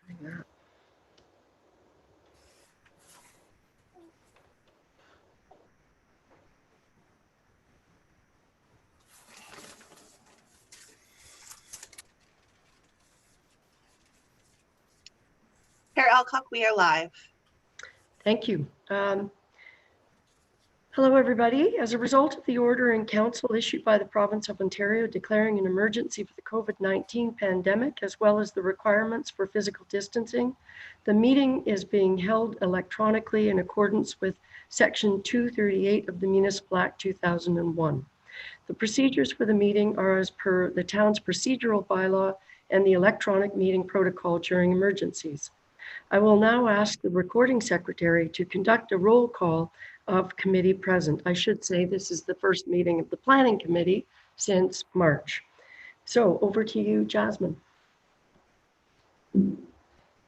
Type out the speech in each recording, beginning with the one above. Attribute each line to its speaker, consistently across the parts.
Speaker 1: Bring that.
Speaker 2: Chair Alcock, we are live.
Speaker 1: Thank you. Hello, everybody. As a result of the order in council issued by the province of Ontario declaring an emergency for the COVID-19 pandemic, as well as the requirements for physical distancing, the meeting is being held electronically in accordance with Section 238 of the Municipal Act 2001. The procedures for the meeting are as per the town's procedural bylaw and the electronic meeting protocol during emergencies. I will now ask the recording secretary to conduct a roll call of committee present. I should say this is the first meeting of the planning committee since March. So over to you, Jasmine.
Speaker 3: Thank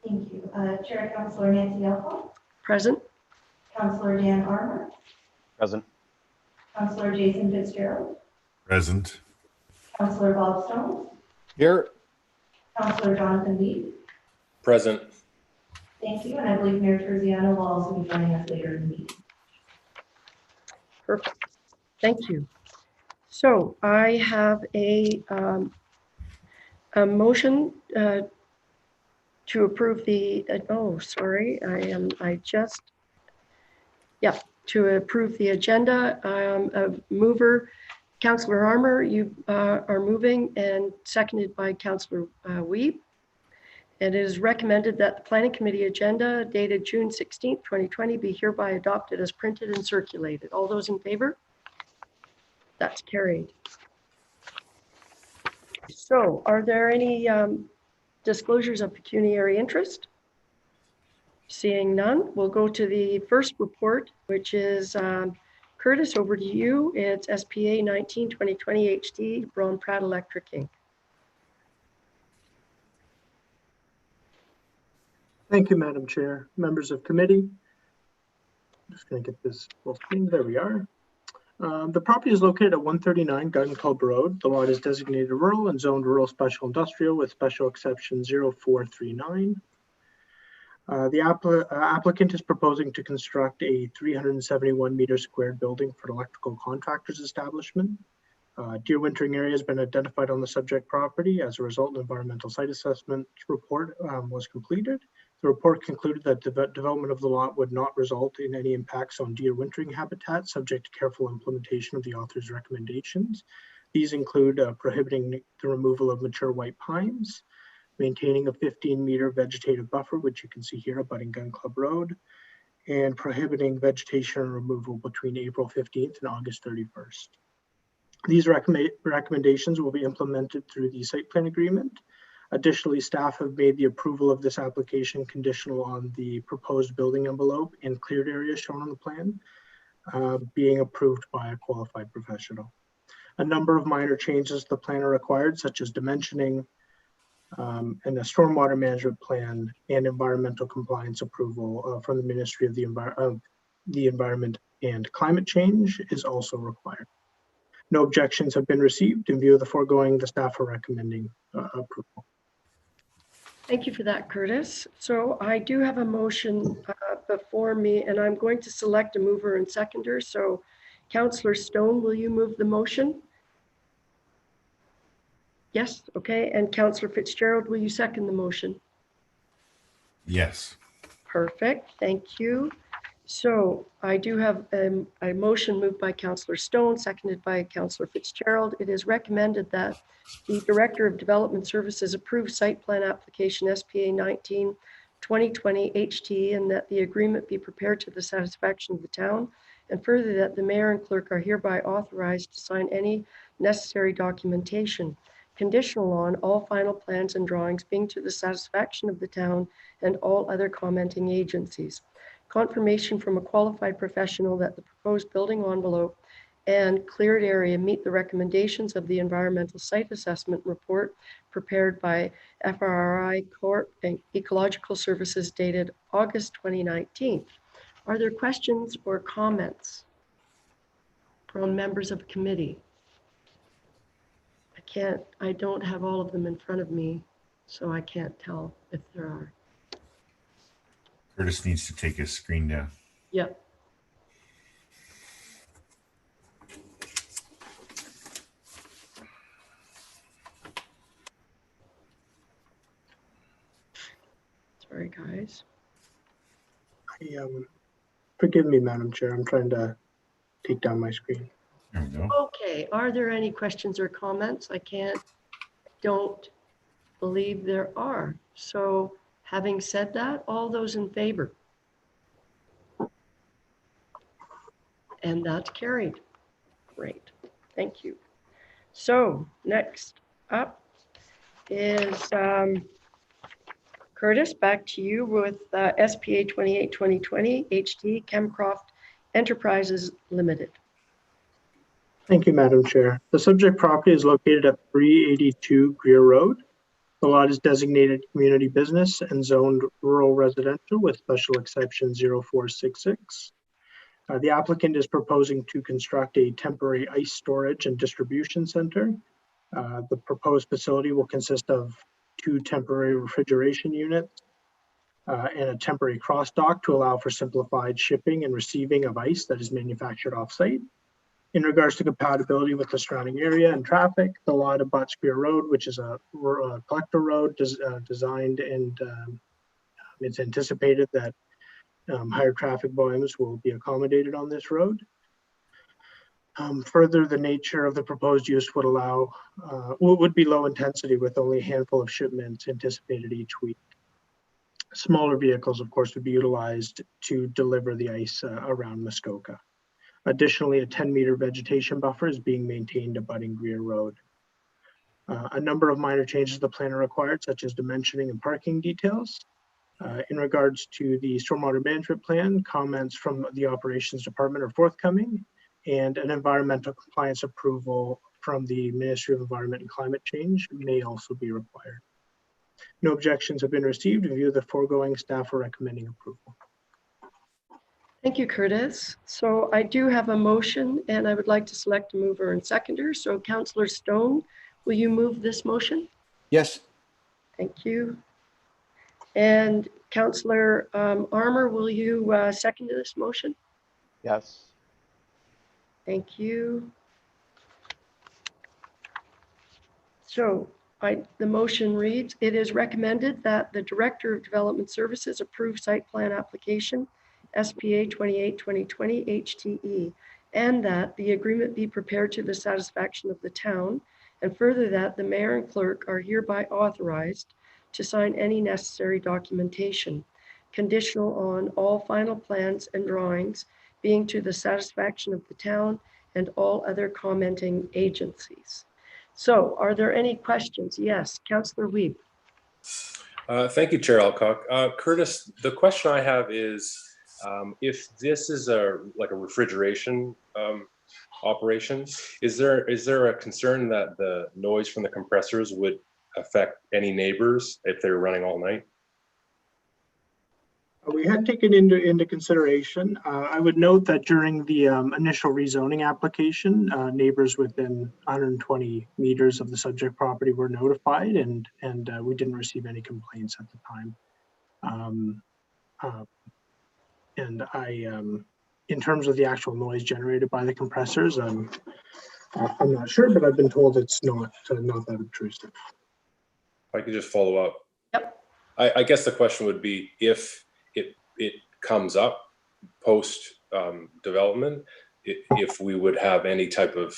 Speaker 3: you. Chair Councillor Nancy Alcock.
Speaker 1: Present.
Speaker 3: Councillor Dan Armour.
Speaker 4: Present.
Speaker 3: Councillor Jason Fitzgerald.
Speaker 5: Present.
Speaker 3: Councillor Bob Stone.
Speaker 4: Here.
Speaker 3: Councillor Jonathan Lee.
Speaker 4: Present.
Speaker 3: Thank you. And I believe Mayor Terziano will also be joining us later in the meeting.
Speaker 1: Perfect. Thank you. So I have a motion to approve the, to approve the agenda. Mover, Councillor Armour, you are moving, and seconded by Councillor Wiebe. It is recommended that the Planning Committee agenda dated June 16th, 2020 be hereby adopted as printed and circulated. All those in favor? That's carried. So are there any disclosures of pecuniary interest? Seeing none, we'll go to the first report, which is Curtis, over to you. It's SPA 19-2020 HD, Braun Pratt Electric Inc.
Speaker 6: Thank you, Madam Chair. Members of committee. Just going to get this full screen. There we are. The property is located at 139 Gun Club Road. The lot is designated rural and zoned rural special industrial with special exception 0439. The applicant is proposing to construct a 371 meter squared building for an electrical contractors establishment. Deer wintering area has been identified on the subject property. As a result, an environmental site assessment report was completed. The report concluded that development of the lot would not result in any impacts on deer wintering habitat, subject to careful implementation of the author's recommendations. These include prohibiting the removal of mature white pines, maintaining a 15-meter vegetative buffer, which you can see here abutting Gun Club Road, and prohibiting vegetation removal between April 15th and August 31st. These recommendations will be implemented through the site plan agreement. Additionally, staff have made the approval of this application conditional on the proposed building envelope and cleared area shown on the plan being approved by a qualified professional. A number of minor changes to the plan are required, such as dimensioning and a stormwater management plan and environmental compliance approval from the Ministry of the Environment and Climate Change is also required. No objections have been received. In view of the foregoing, the staff are recommending approval.
Speaker 1: Thank you for that, Curtis. So I do have a motion before me, and I'm going to select a mover and seconder. So Councillor Stone, will you move the motion? Yes, okay. And Councillor Fitzgerald, will you second the motion?
Speaker 5: Yes.
Speaker 1: Perfect, thank you. So I do have a motion moved by Councillor Stone, seconded by Councillor Fitzgerald. It is recommended that the Director of Development Services approve site plan application SPA 19-2020 HT, and that the agreement be prepared to the satisfaction of the town, and further that the mayor and clerk are hereby authorized to sign any necessary documentation, conditional on all final plans and drawings being to the satisfaction of the town and all other commenting agencies. Confirmation from a qualified professional that the proposed building envelope and cleared area meet the recommendations of the environmental site assessment report prepared by FRI Corp and Ecological Services dated August 2019. Are there questions or comments from members of the committee? I don't have all of them in front of me, so I can't tell if there are.
Speaker 5: Curtis needs to take his screen down.
Speaker 1: Yeah. Sorry, guys.
Speaker 6: Forgive me, Madam Chair. I'm trying to take down my screen.
Speaker 5: There we go.
Speaker 1: Okay, are there any questions or comments? Don't believe there are. So having said that, all those in favor? And that's carried. Great, thank you. So next up is Curtis, back to you with SPA 28-2020 HT Chemcroft Enterprises Limited.
Speaker 6: Thank you, Madam Chair. The subject property is located at 382 Greer Road. The lot is designated community business and zoned rural residential with special exception 0466. The applicant is proposing to construct a temporary ice storage and distribution center. The proposed facility will consist of 2 temporary refrigeration units and a temporary cross dock to allow for simplified shipping and receiving of ice that is manufactured off-site. In regards to compatibility with the surrounding area and traffic, the lot abuts Greer Road, which is a collector road designed, and it's anticipated that higher traffic volumes will be accommodated on this road. Further, the nature of the proposed use would be low intensity with only a handful of shipments anticipated each week. Smaller vehicles, of course, would be utilized to deliver the ice around Muskoka. Additionally, a 10-meter vegetation buffer is being maintained abutting Greer Road. A number of minor changes to the plan are required, such as dimensioning and parking details. In regards to the stormwater management plan, comments from the operations department are forthcoming, and an environmental compliance approval from the Ministry of Environment and Climate Change may also be required. No objections have been received. In view of the foregoing, staff are recommending approval.
Speaker 1: Thank you, Curtis. So I do have a motion and I would like to select a mover and seconder. So Councillor Stone, will you move this motion?
Speaker 7: Yes.
Speaker 1: Thank you. And Councillor Armour, will you second this motion?
Speaker 4: Yes.
Speaker 1: Thank you. So the motion reads, it is recommended that the Director of Development Services approve site plan application SPA 28-2020 HTE, and that the agreement be prepared to the satisfaction of the town, and further that the mayor and clerk are hereby authorized to sign any necessary documentation, conditional on all final plans and drawings being to the satisfaction of the town and all other commenting agencies. So are there any questions? Yes, Councillor Wiebe.
Speaker 4: Thank you, Chair Alcock. Curtis, the question I have is, if this is like a refrigeration operation, is there a concern that the noise from the compressors would affect any neighbors if they're running all night?
Speaker 6: We had taken into consideration. I would note that during the initial rezoning application, neighbors within 120 meters of the subject property were notified, and we didn't receive any complaints at the time. And in terms of the actual noise generated by the compressors, I'm not sure, but I've been told it's not that obtrusive.
Speaker 4: If I could just follow up.
Speaker 1: Yep.
Speaker 4: I guess the question would be, if it comes up post development, if we would have any type of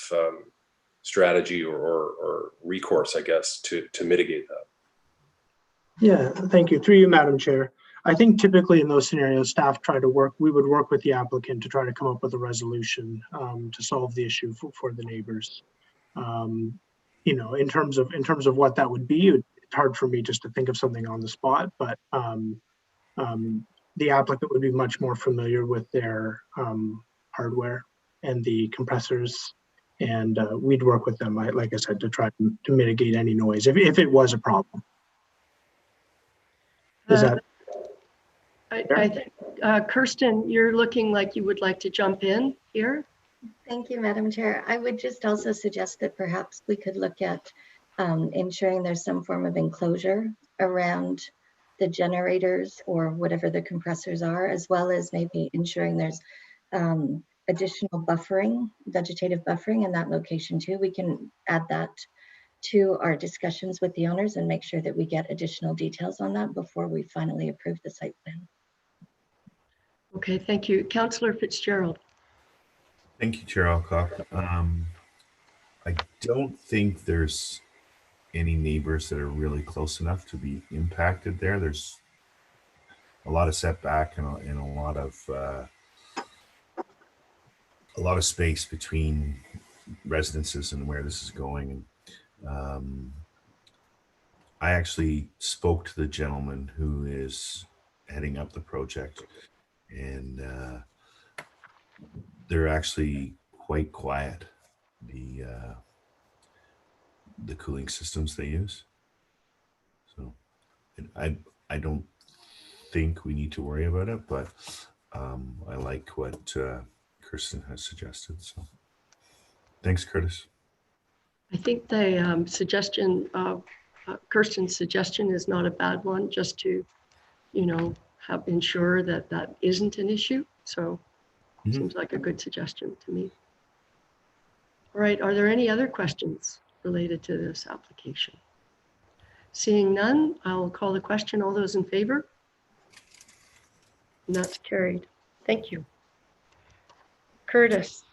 Speaker 4: strategy or recourse, I guess, to mitigate that.
Speaker 6: Yeah, thank you. Through you, Madam Chair. I think typically in those scenarios, staff we would work with the applicant to try to come up with a resolution to solve the issue for the neighbors. You know, in terms of what that would be, it's hard for me just to think of something on the spot, but the applicant would be much more familiar with their hardware and the compressors, and we'd work with them, like I said, to try to mitigate any noise if it was a problem. Is that?
Speaker 1: I think, Kirsten, you're looking like you would like to jump in here.
Speaker 8: Thank you, Madam Chair. I would just also suggest that perhaps we could look at ensuring there's some form of enclosure around the generators or whatever the compressors are, as well as maybe ensuring there's additional buffering, vegetative buffering in that location too. We can add that to our discussions with the owners and make sure that we get additional details on that before we finally approve the site plan.
Speaker 1: Okay, thank you. Councillor Fitzgerald.
Speaker 5: Thank you, Chair Alcock. I don't think there's any neighbors that are really close enough to be impacted there. There's a lot of setback and a lot of space between residences and where this is going. I actually spoke to the gentleman who is heading up the project, and they're actually quite quiet, the cooling systems they use. So I don't think we need to worry about it, but I like what Kirsten has suggested. So thanks, Curtis.
Speaker 1: I think the suggestion of Kirsten's suggestion is not a bad one, just to, ensure that that isn't an issue. So seems like a good suggestion to me. All right, are there any other questions related to this application? Seeing none, I'll call the question. All those in favor? And that's carried. Thank you. Curtis.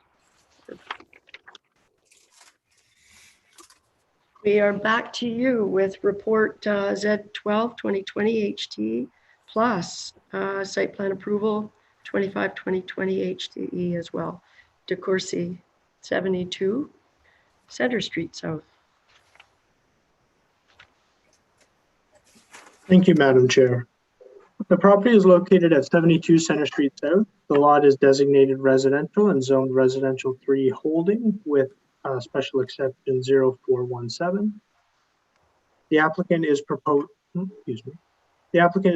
Speaker 1: We are back to you with report Z12 2020 HT plus site plan approval 25 2020 HTE as well. DeCourcy 72 Center Street South.
Speaker 6: Thank you, Madam Chair. The property is located at 72 Center Street South. The lot is designated residential and zoned residential 3 holding with special exception 0417. The applicant is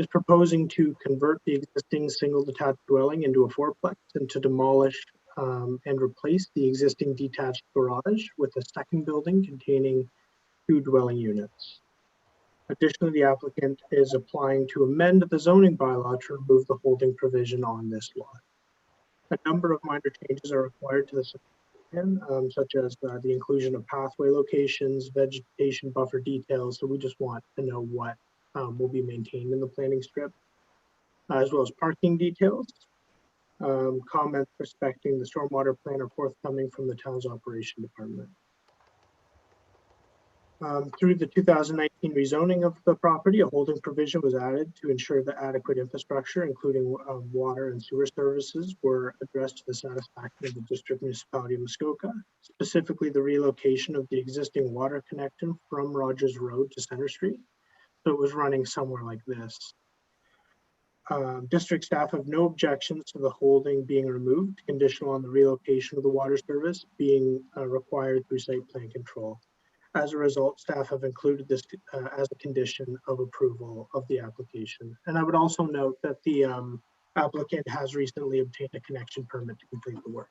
Speaker 6: proposing to convert the existing single detached dwelling into a 4-plex and to demolish and replace the existing detached garage with a second building containing 2 dwelling units. Additionally, the applicant is applying to amend the zoning bylaw to remove the holding provision on this lot. A number of minor changes are required to the plan, such as the inclusion of pathway locations, vegetation buffer details. So we just want to know what will be maintained in the planning strip, as well as parking details. Comments respecting the stormwater plan are forthcoming from the town's operation department. Through the 2019 rezoning of the property, a holding provision was added to ensure that adequate infrastructure, including water and sewer services, were addressed to the satisfaction of the District Municipality of Muskoka, specifically the relocation of the existing water connection from Rogers Road to Center Street. So it was running somewhere like this. District staff have no objections to the holding being removed, conditional on the relocation of the water service being required through site plan control. As a result, staff have included this as a condition of approval of the application. And I would also note that the applicant has recently obtained a connection permit to complete the work.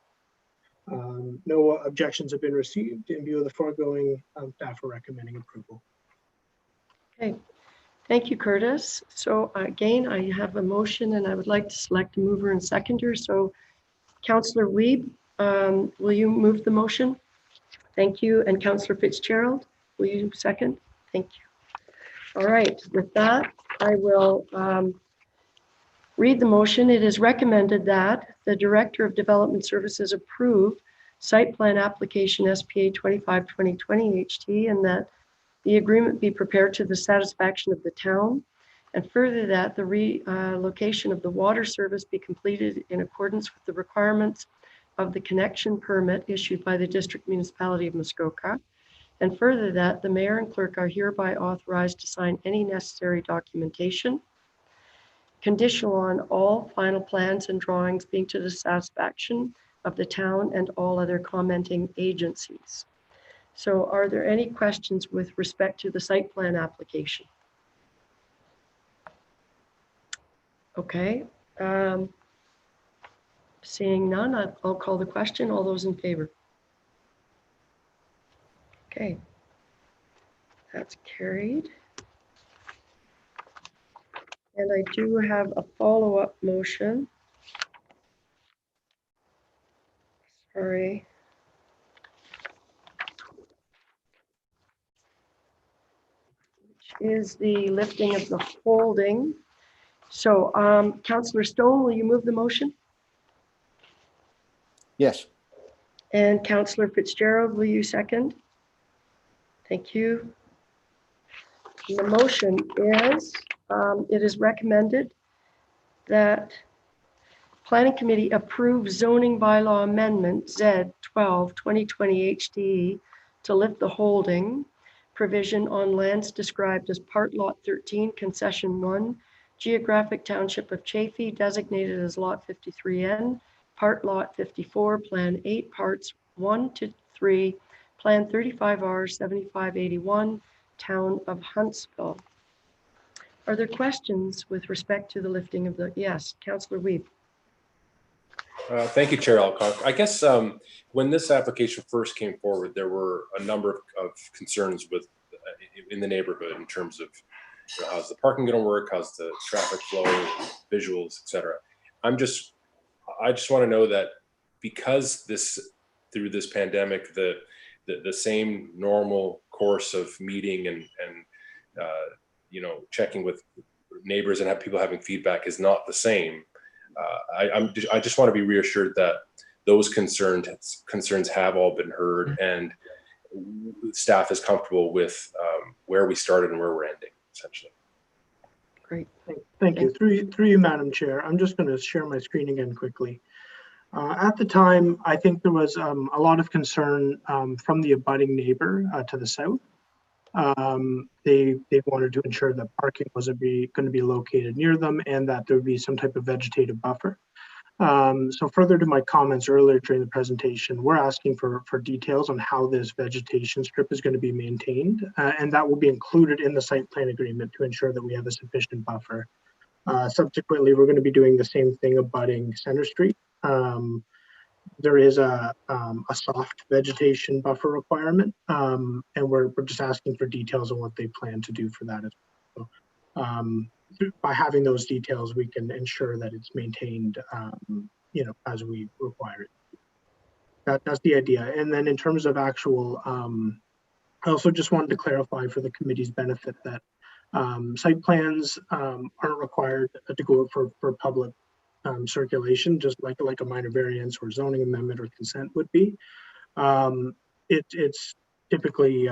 Speaker 6: No objections have been received. In view of the foregoing, staff are recommending approval.
Speaker 1: Okay, thank you, Curtis. So again, I have a motion and I would like to select a mover and seconder. So Councillor Wiebe, will you move the motion? Thank you. And Councillor Fitzgerald, will you second? Thank you. All right, with that, I will read the motion. It is recommended that the Director of Development Services approve site plan application SPA 25-2020 HT and that the agreement be prepared to the satisfaction of the town, and further that the relocation of the water service be completed in accordance with the requirements of the connection permit issued by the District Municipality of Muskoka, and further that the mayor and clerk are hereby authorized to sign any necessary documentation, conditional on all final plans and drawings being to the satisfaction of the town and all other commenting agencies. So are there any questions with respect to the site plan application? Okay. Seeing none, I'll call the question. All those in favor? Okay. That's carried. And I do have a follow-up motion. Sorry. Which is the lifting of the holding. So Councillor Stone, will you move the motion?
Speaker 7: Yes.
Speaker 1: And Councillor Fitzgerald, will you second? Thank you. And the motion is, it is recommended that Planning Committee approve zoning bylaw amendment Z 12 2020 HDE to lift the holding provision on lands described as Part Lot 13, Concession 1, Geographic Township of Chaffey, designated as Lot 53N, Part Lot 54, Plan 8, Parts 1 to 3, Plan 35R 7581, Town of Huntsville. Are there questions with respect to the lifting of the, yes, Councillor Weeb.
Speaker 4: Thank you, Chair Alcock. I guess when this application first came forward, there were a number of concerns with in the neighborhood in terms of, you know, how's the parking going to work, how's the traffic flow, visuals, etc. I just want to know that because through this pandemic, the same normal course of meeting and you know, checking with neighbors and have people having feedback is not the same. I just want to be reassured that those concerns have all been heard and staff is comfortable with where we started and where we're ending, essentially.
Speaker 1: Great.
Speaker 6: Thank you. Through you, Madam Chair. I'm just going to share my screen again quickly. At the time, I think there was a lot of concern from the abutting neighbor to the south. They wanted to ensure that parking wasn't going to be located near them and that there would be some type of vegetative buffer. So further to my comments earlier during the presentation, we're asking for details on how this vegetation strip is going to be maintained, and that will be included in the site plan agreement to ensure that we have a sufficient buffer. Subsequently, we're going to be doing the same thing abutting Center Street. There is a soft vegetation buffer requirement, and we're just asking for details on what they plan to do for that as well. By having those details, we can ensure that it's maintained, you know, as we require it. That's the idea. And then in terms of actual, I also just wanted to clarify for the committee's benefit that site plans aren't required to go for public circulation, just like a minor variance or zoning amendment or consent would be. It's typically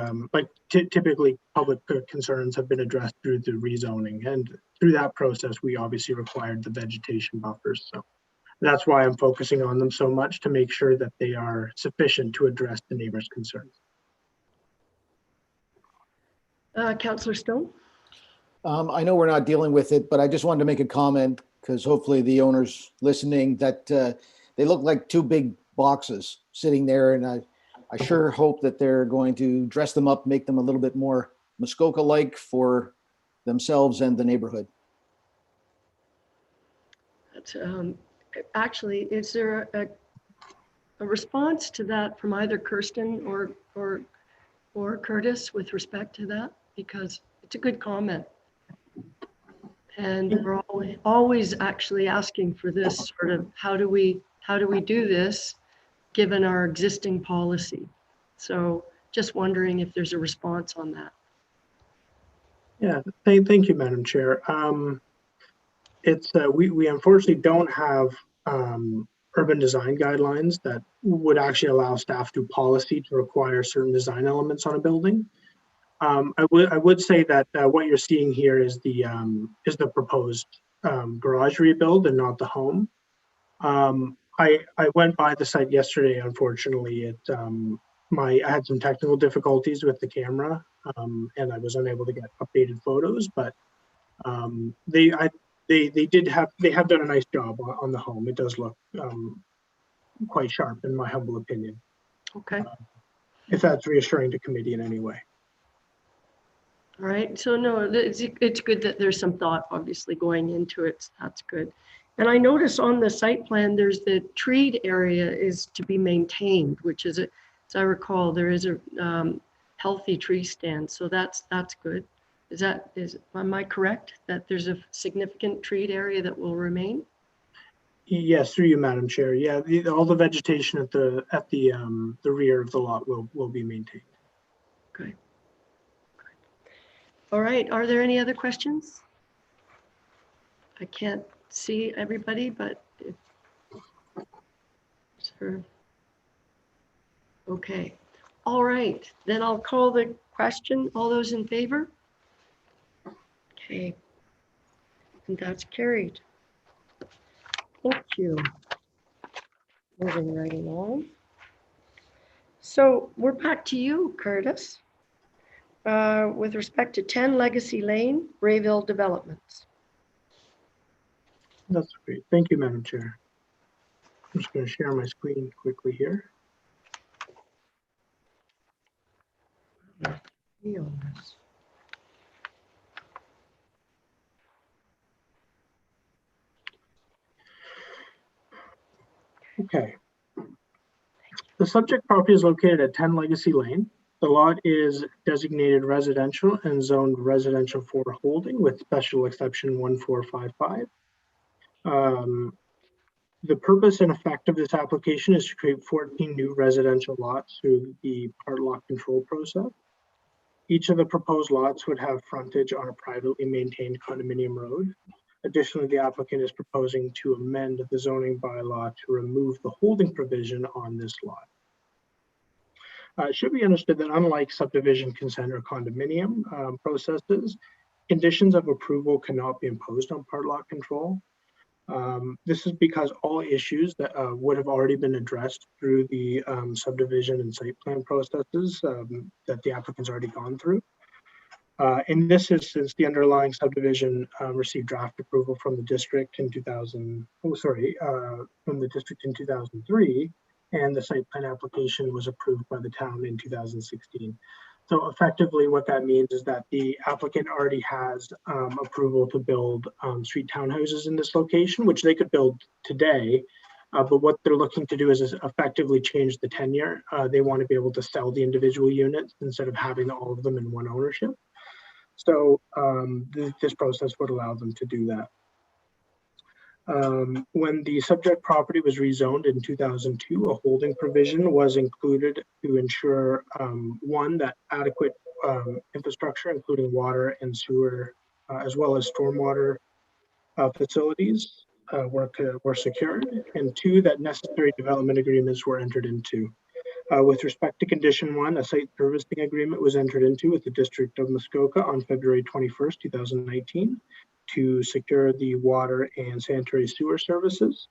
Speaker 6: typically public concerns have been addressed through the rezoning, and through that process we obviously required the vegetation buffers. So that's why I'm focusing on them so much, to make sure that they are sufficient to address the neighbors' concerns.
Speaker 1: Councillor Stone?
Speaker 7: I know we're not dealing with it, but I just wanted to make a comment because hopefully the owners listening that they look like two big boxes sitting there, and I sure hope that they're going to dress them up, make them a little bit more Muskoka-like for themselves and the neighborhood.
Speaker 1: That's, actually, is there a response to that from either Kirsten or Curtis with respect to that? Because it's a good comment. And we're always actually asking for this sort of, how do we do this given our existing policy? So just wondering if there's a response on that.
Speaker 6: Yeah, thank you, Madam Chair. We unfortunately don't have urban design guidelines that would actually allow staff through policy to require certain design elements on a building. I would say that what you're seeing here is the proposed garage rebuild and not the home. I went by the site yesterday. Unfortunately, I had some technical difficulties with the camera, and I was unable to get updated photos. But they have done a nice job on the home. It does look quite sharp, in my humble opinion.
Speaker 1: Okay.
Speaker 6: If that's reassuring to committee in any way.
Speaker 1: All right. So no, it's good that there's some thought obviously going into it. That's good. And I notice on the site plan, there's the treed area is to be maintained, which is, as I recall, there is a healthy tree stand. So that's good. Am I correct that there's a significant treed area that will remain?
Speaker 6: Yes, through you, Madam Chair. Yeah, all the vegetation at the rear of the lot will be maintained.
Speaker 1: Okay. All right, are there any other questions? I can't see everybody, but sure. Okay, all right, then I'll call the question. All those in favor? Okay, and that's carried. Thank you. Moving right along. So we're back to you, Curtis, with respect to 10 Legacy Lane, Rayville Developments.
Speaker 6: That's great. Thank you, Madam Chair. I'm just going to share my screen quickly here.
Speaker 1: Me on this.
Speaker 6: Okay. The subject property is located at 10 Legacy Lane. The lot is designated residential and zoned residential for holding with special exception 1455. The purpose and effect of this application is to create 14 new residential lots through the part lot control process. Each of the proposed lots would have frontage on a privately maintained condominium road. Additionally, the applicant is proposing to amend the zoning bylaw to remove the holding provision on this lot. It should be understood that unlike subdivision consent or condominium processes, conditions of approval cannot be imposed on part lot control. This is because all issues that would have already been addressed through the subdivision and site plan processes that the applicant's already gone through. In this instance, the underlying subdivision received draft approval from the district in 2003, and the site plan application was approved by the town in 2016. So effectively what that means is that the applicant already has approval to build street townhouses in this location, which they could build today. But what they're looking to do is effectively change the tenure. They want to be able to sell the individual units instead of having all of them in one ownership. So this process would allow them to do that. When the subject property was rezoned in 2002, a holding provision was included to ensure, one, that adequate infrastructure, including water and sewer, as well as stormwater facilities were secured, and two, that necessary development agreements were entered into. With respect to condition one, a site servicing agreement was entered into with the District of Muskoka on February 21st, 2019 to secure the water and sanitary sewer services.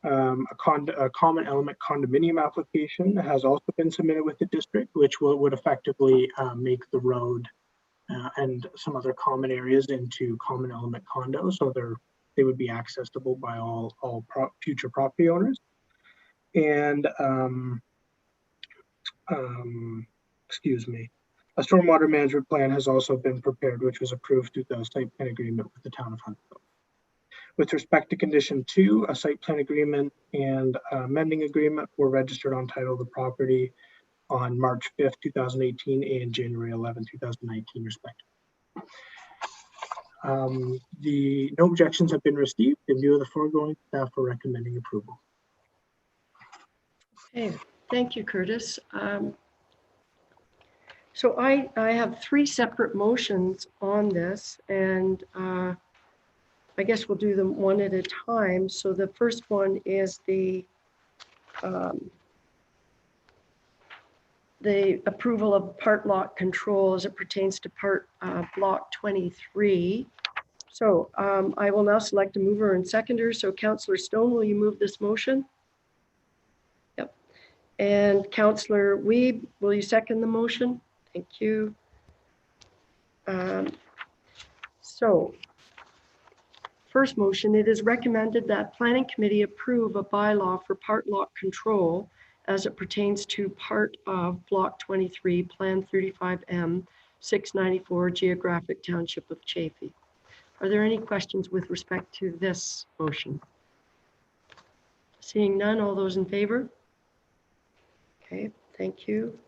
Speaker 6: A common element condominium application has also been submitted with the district, which would effectively make the road and some other common areas into common element condos, so they would be accessible by all future property owners. And excuse me, a stormwater management plan has also been prepared, which was approved through the site plan agreement with the town of Huntsville. With respect to condition two, a site plan agreement and amending agreement were registered on title of the property on March 5th, 2018 and January 11th, 2019, respectively. No objections have been received. In view of the foregoing, staff are recommending approval.
Speaker 1: Okay, thank you, Curtis. So I have three separate motions on this, and I guess we'll do them one at a time. So the first one is the approval of part lot control as it pertains to part block 23. So I will now select a mover and seconder. So Councillor Stone, will you move this motion? Yep. And Councillor Wiebe, will you second the motion? Thank you. So first motion, it is recommended that Planning Committee approve a bylaw for part lot control as it pertains to part of Block 23, Plan 35M, 694, Geographic Township of Chaffee. Are there any questions with respect to this motion? Seeing none, all those in favor? Okay, thank you.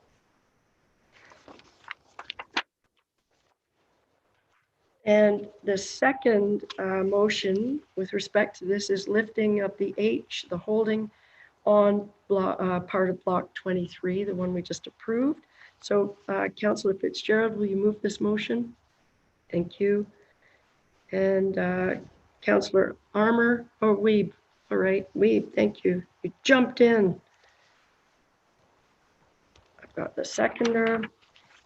Speaker 1: And the second motion with respect to this is lifting of the H, the holding on part of block 23, the one we just approved. So Councillor Fitzgerald, will you move this motion? Thank you. And Councillor Armour or Weeb? All right, Weeb, thank you. You jumped in. I've got the seconder.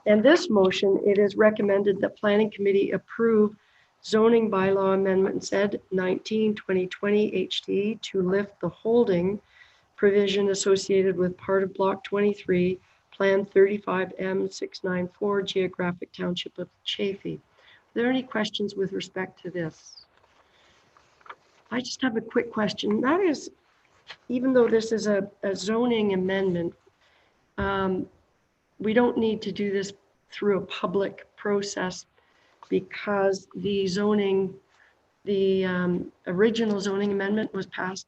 Speaker 1: And this motion, it is recommended that Planning Committee approve zoning bylaw amendment Z 19/2020 HD to lift the holding provision associated with part of block 23, Plan 35M694, Geographic Township of Chaffey. Are there any questions with respect to this? I just have a quick question. That is, even though this is a zoning amendment, we don't need to do this through a public process because the zoning, the original zoning amendment was passed.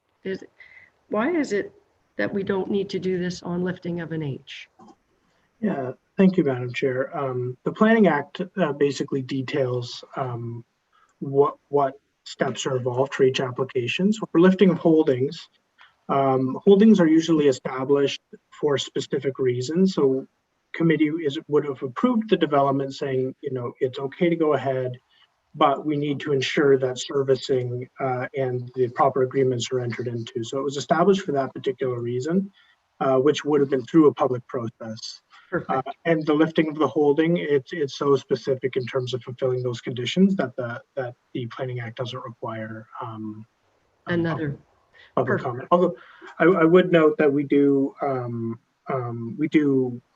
Speaker 1: Why is it that we don't need to do this on lifting of an H?
Speaker 6: Yeah, thank you, Madam Chair. The Planning Act basically details what steps are involved for each application. So for lifting of holdings, holdings are usually established for specific reasons. So committee would have approved the development saying, you know, it's okay to go ahead, but we need to ensure that servicing and the proper agreements are entered into. So it was established for that particular reason, which would have been through a public process.
Speaker 1: Perfect.
Speaker 6: And the lifting of the holding, it's so specific in terms of fulfilling those conditions that the Planning Act doesn't require
Speaker 1: Another.
Speaker 6: public
Speaker 1: Perfect.
Speaker 6: comment. Although I would note that we do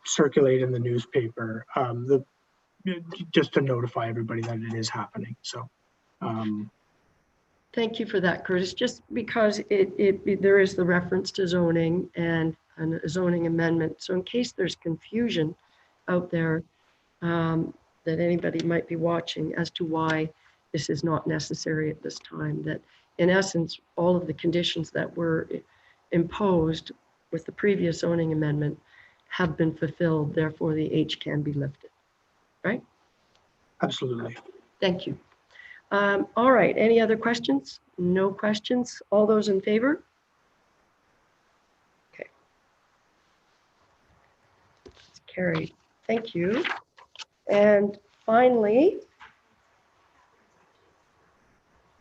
Speaker 6: circulate in the newspaper just to notify everybody that it is happening. So
Speaker 1: Thank you for that, Curtis. Just because there is the reference to zoning and a zoning amendment. So in case there's confusion out there that anybody might be watching as to why this is not necessary at this time, that in essence, all of the conditions that were imposed with the previous zoning amendment have been fulfilled, therefore the H can be lifted, right?
Speaker 6: absolutely.
Speaker 1: Thank you. All right, any other questions? No questions. All those in favor? Okay. It's carried. Thank you. And finally,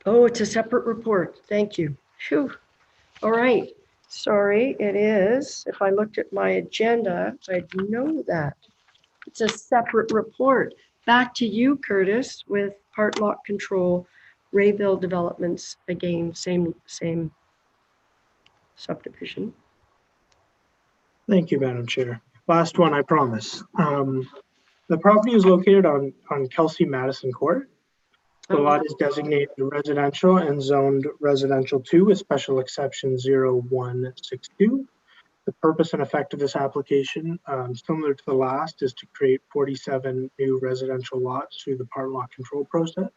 Speaker 1: oh, it's a separate report. Thank you. Phew. All right. Sorry, it is. If I looked at my agenda, I'd know that. It's a separate report. Back to you, Curtis, with part lot control, Rayville Developments, again, same subdivision.
Speaker 6: Thank you, Madam Chair. Last one, I promise. The property is located on Kelsey Madison Court. The lot is designated residential and zoned residential 2 with special exception 0162. The purpose and effect of this application, similar to the last, is to create 47 new residential lots through the part lot control process.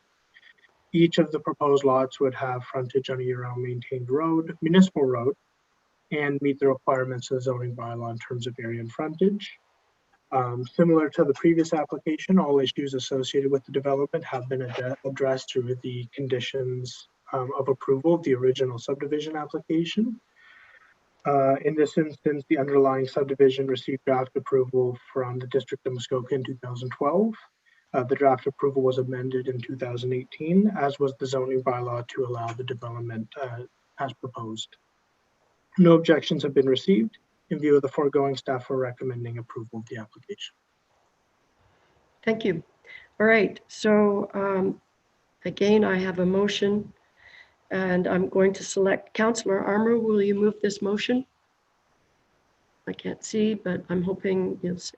Speaker 6: Each of the proposed lots would have frontage on a year-round maintained road, municipal road, and meet the requirements of the zoning bylaw in terms of area and frontage. Similar to the previous application, all issues associated with the development have been addressed through the conditions of approval of the original subdivision application. In this instance, the underlying subdivision received draft approval from the District of Muskoka in 2012. The draft approval was amended in 2018, as was the zoning bylaw to allow the development as proposed. No objections have been received. In view of the foregoing, staff are recommending approval of the application.
Speaker 1: Thank you. All right, so again, I have a motion and I'm going to select Councillor Armour. Will you move this motion? I can't see, but I'm hoping you'll say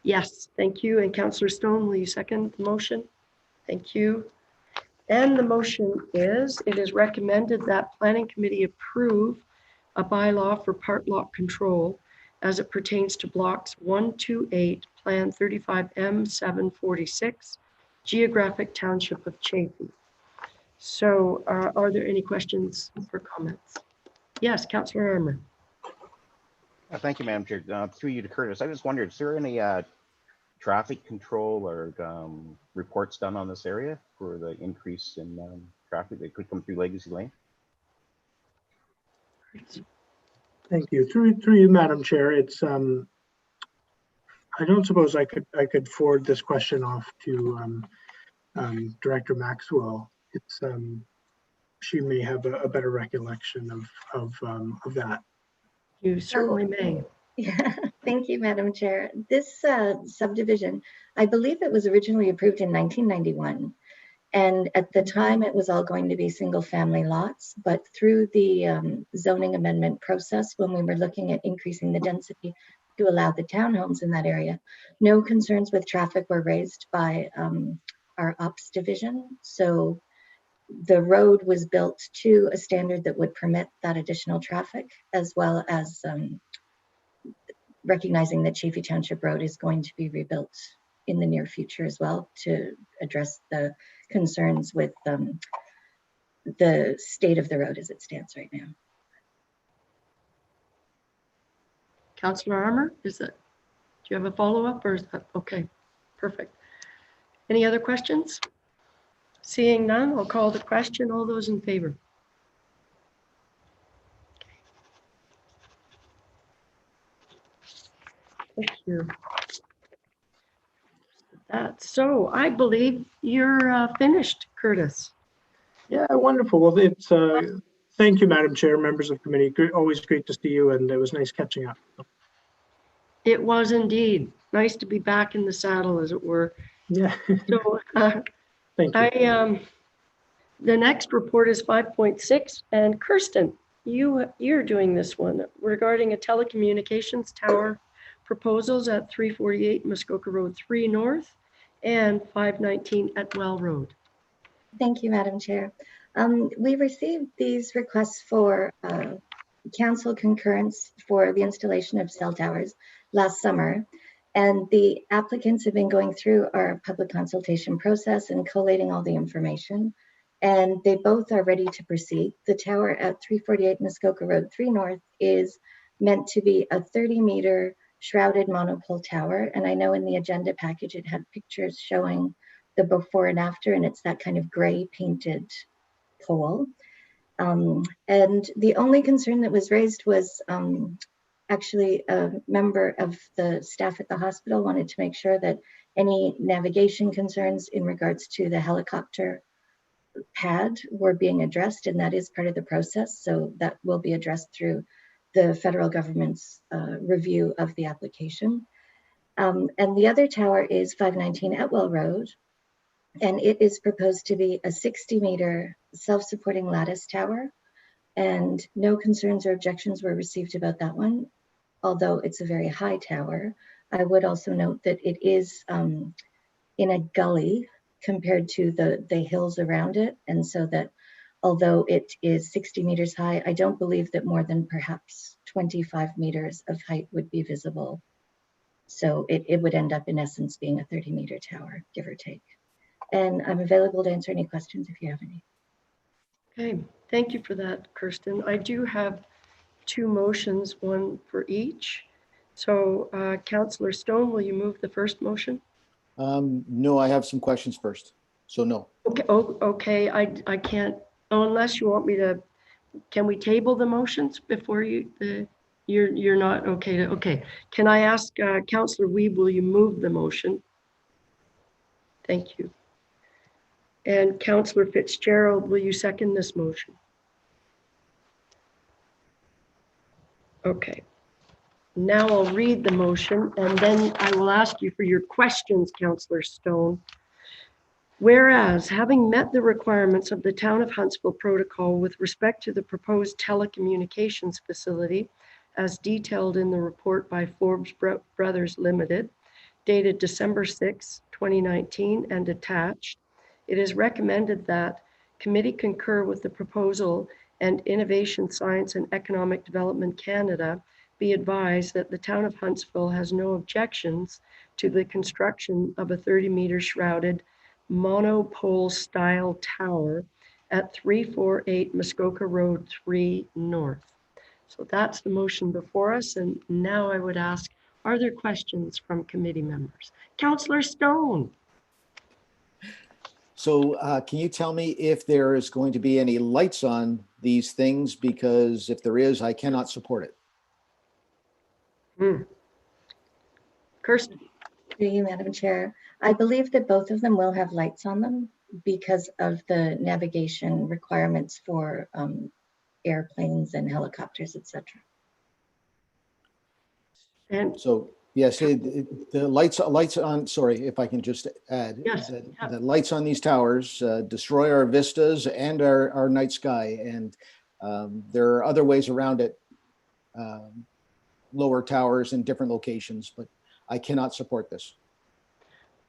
Speaker 1: yes. Thank you. And Councillor Stone, will you second the motion? Thank you. And the motion is, it is recommended that Planning Committee approve a bylaw for part lot control as it pertains to blocks 128, Plan 35M746, Geographic Township of Chaffey. So are there any questions or comments? Yes, Councillor Armour.
Speaker 9: Thank you, Madam Chair. Through you to Curtis, I just wondered, is there any traffic control or reports done on this area for the increase in traffic that could come through Legacy Lane?
Speaker 6: Thank you. Through you, Madam Chair. It's I don't suppose I could forward this question off to Director Maxwell. It's she may have a better recollection of that.
Speaker 1: You certainly may.
Speaker 8: Yeah, thank you, Madam Chair. This subdivision, I believe it was originally approved in 1991. And at the time, it was all going to be single family lots, but through the zoning amendment process, when we were looking at increasing the density to allow the townhomes in that area, no concerns with traffic were raised by our ops division. So the road was built to a standard that would permit that additional traffic, as well as recognizing that Chaffey Township Road is going to be rebuilt in the near future as well to address the concerns with the state of the road as it stands right now.
Speaker 1: Councillor Armour, do you have a follow-up or is that, okay, perfect. Any other questions? Seeing none, I'll call the question. All those in favor? Thank you. So I believe you're finished, Curtis.
Speaker 6: Yeah, wonderful. Well, it's thank you, Madam Chair, members of the committee. Always great to see you, and it was nice catching up.
Speaker 1: It was indeed nice to be back in the saddle, as it were.
Speaker 6: Yeah.
Speaker 1: So
Speaker 6: Thank you.
Speaker 1: The next report is 5.6, and Kirsten, you're doing this one regarding a telecommunications tower proposals at 348 Muskoka Road 3 North and 519 Etwell Road.
Speaker 8: Thank you, Madam Chair. We received these requests for council concurrence for the installation of cell towers last summer, and the applicants have been going through our public consultation process and collating all the information, and they both are ready to proceed. The tower at 348 Muskoka Road 3 North is meant to be a 30-meter shrouded monopole tower, and I know in the agenda package it had pictures showing the before and after, and it's that kind of gray painted pole. And the only concern that was raised was actually a member of the staff at the hospital wanted to make sure that any navigation concerns in regards to the helicopter pad were being addressed, and that is part of the process. So that will be addressed through the federal government's review of the application. And the other tower is 519 Etwell Road, and it is proposed to be a 60-meter self-supporting lattice tower, and no concerns or objections were received about that one, although it's a very high tower. I would also note that it is in a gully compared to the hills around it, and so that although it is 60 meters high, I don't believe that more than perhaps 25 meters of height would be visible. So it would end up in essence being a 30-meter tower, give or take. And I'm available to answer any questions if you have any.
Speaker 1: Okay, thank you for that, Kirsten. I do have two motions, one for each. So Councillor Stone, will you move the first motion?
Speaker 7: No, I have some questions first, so no.
Speaker 1: Okay, okay, I can't, unless you want me to, can we table the motions before you're not okay to, okay. Can I ask Councillor Wiebe, will you move the motion? Thank you. And Councillor Fitzgerald, will you second this motion? Okay. Now I'll read the motion and then I will ask you for your questions, Councillor Stone. Whereas, having met the requirements of the Town of Huntsville Protocol with respect to the proposed telecommunications facility, as detailed in the report by Forbes Brothers Limited, dated December 6, 2019, and attached, it is recommended that committee concur with the proposal and Innovation, Science and Economic Development Canada be advised that the Town of Huntsville has no objections to the construction of a 30-meter shrouded monopole style tower at 348 Muskoka Road 3 North. So that's the motion before us. And now I would ask, Are there questions from committee members? Councillor Stone?
Speaker 7: So can you tell me if there is going to be any lights on these things? Because if there is, I cannot support it.
Speaker 1: Kirsten?
Speaker 8: Through you, Madam Chair. I believe that both of them will have lights on them because of the navigation requirements for airplanes and helicopters, etc.
Speaker 1: And
Speaker 7: So yes, the lights on, sorry, if I can just add.
Speaker 1: Yes,
Speaker 7: The lights on these towers destroy our vistas and our night sky. And there are other ways around it. Lower towers in different locations, but I cannot support this.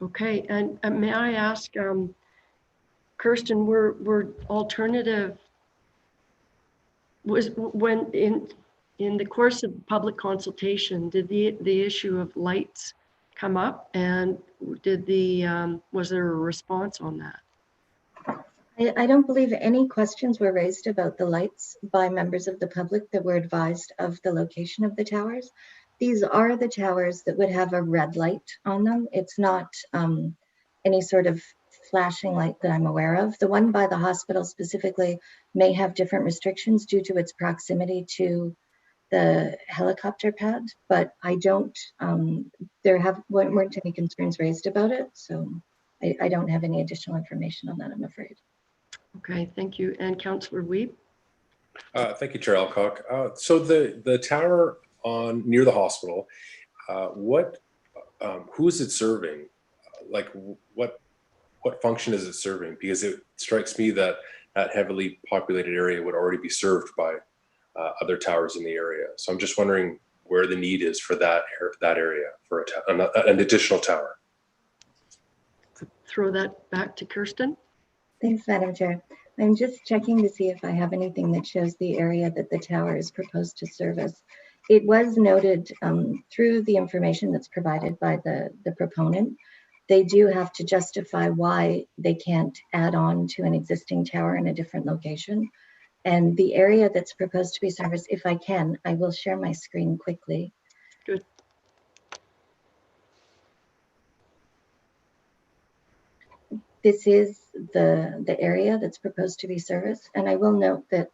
Speaker 1: okay, and may I ask, Kirsten, were alternative, was when in the course of public consultation, did the issue of lights come up, and did was there a response on that?
Speaker 8: I don't believe any questions were raised about the lights by members of the public that were advised of the location of the towers. These are the towers that would have a red light on them. It's not any sort of flashing light that I'm aware of. The one by the hospital specifically may have different restrictions due to its proximity to the helicopter pad, but I don't, weren't any concerns raised about it. So I don't have any additional information on that, I'm afraid.
Speaker 1: Okay, thank you. And Councillor Wiebe?
Speaker 4: Thank you, Chair Alcock. So the tower near the hospital, who is it serving? Like what function is it serving? Because it strikes me that that heavily populated area would already be served by other towers in the area. So I'm just wondering where the need is for that area for an additional tower.
Speaker 1: Throw that back to Kirsten.
Speaker 8: Thanks, Madam Chair. I'm just checking to see if I have anything that shows the area that the tower is proposed to service. It was noted through the information that's provided by the proponent. They do have to justify why they can't add on to an existing tower in a different location. And the area that's proposed to be serviced, if I can, I will share my screen quickly.
Speaker 1: Good.
Speaker 8: This is the area that's proposed to be serviced. And I will note that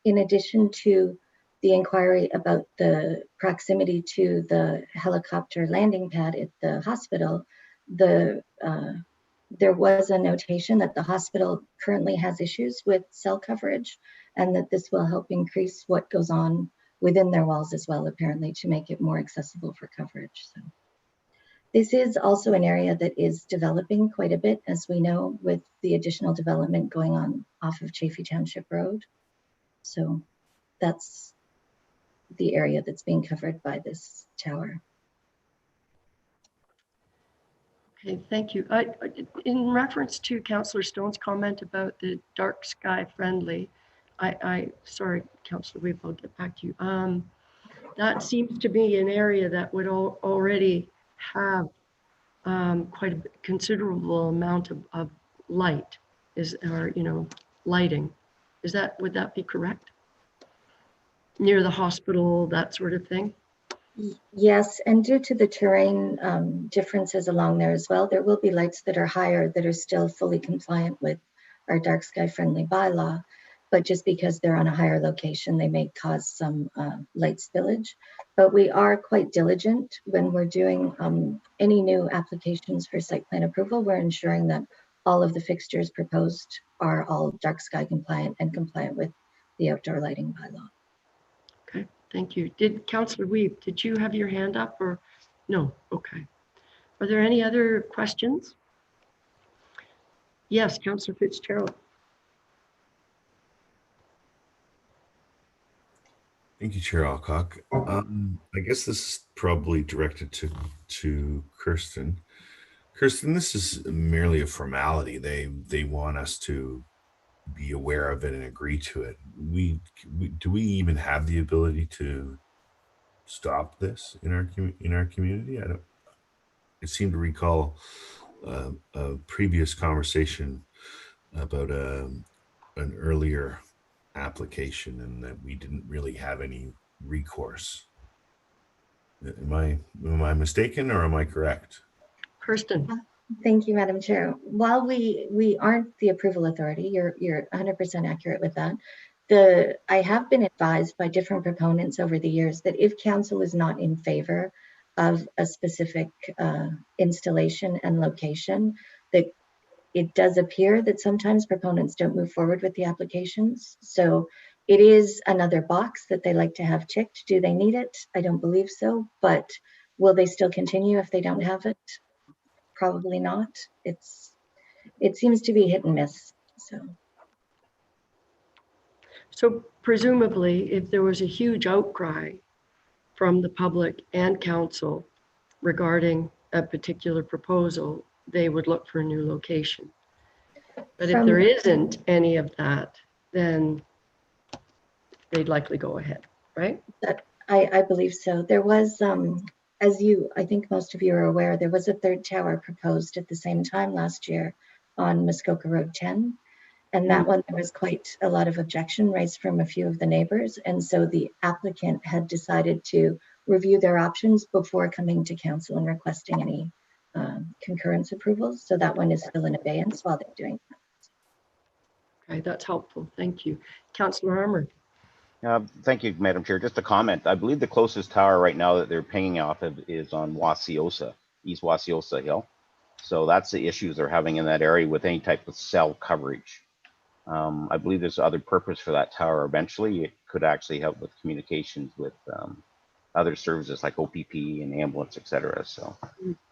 Speaker 8: in addition to the inquiry about the proximity to the helicopter landing pad at the hospital, there was a notation that the hospital currently has issues with cell coverage, and that this will help increase what goes on within their walls as well, apparently, to make it more accessible for coverage. So this is also an area that is developing quite a bit, as we know, with the additional development going on off of Chaffee Township Road. So that's the area that's being covered by this tower.
Speaker 1: Okay, thank you. In reference to Councillor Stone's comment about the dark sky friendly, sorry, Councillor Wiebe, I'll get back to you. That seems to be an area that would already have quite a considerable amount of light, lighting. Would that be correct? Near the hospital, that sort of thing?
Speaker 8: Yes, and due to the terrain differences along there as well, there will be lights that are higher that are still fully compliant with our dark sky friendly bylaw, but just because they're on a higher location, they may cause some light spillage. But we are quite diligent when we're doing any new applications for site plan approval. We're ensuring that all of the fixtures proposed are all dark sky compliant and compliant with the outdoor lighting bylaw.
Speaker 1: Okay, thank you. Councillor Wiebe, did you have your hand up or no? Okay. Are there any other questions? Yes, Councillor Fitzgerald.
Speaker 5: Thank you, Chair Alcock. I guess this is probably directed to Kirsten. Kirsten, this is merely a formality. They want us to be aware of it and agree to it. Do we even have the ability to stop this in our community? I seem to recall a previous conversation about an earlier application and that we didn't really have any recourse. Am I mistaken or am I correct?
Speaker 1: Kirsten,
Speaker 8: Thank you, Madam Chair. While we aren't the approval authority, you're 100% accurate with that. I have been advised by different proponents over the years that if council is not in favor of a specific installation and location, that it does appear that sometimes proponents don't move forward with the applications. So it is another box that they like to have ticked. Do they need it? I don't believe so, but will they still continue if they don't have it? Probably not. It seems to be hit and miss.
Speaker 1: so presumably, if there was a huge outcry from the public and council regarding a particular proposal, they would look for a new location. But if there isn't any of that, then they'd likely go ahead, right?
Speaker 8: I believe so. There was, I think most of you are aware, there was a third tower proposed at the same time last year on Muskoka Road 10. And that one, there was quite a lot of objection raised from a few of the neighbors. And so the applicant had decided to review their options before coming to council and requesting any concurrence approvals. So that one is still in abeyance while they're doing that.
Speaker 1: Okay, that's helpful. Thank you. Councillor Armour.
Speaker 9: Thank you, Madam Chair. Just a comment. I believe the closest tower right now that they're pinging off of is on Wasiosa, East Wasiosa Hill. So that's the issues they're having in that area with any type of cell coverage. I believe there's other purpose for that tower. Eventually, it could actually help with communications with other services like OPP and ambulance, etc. So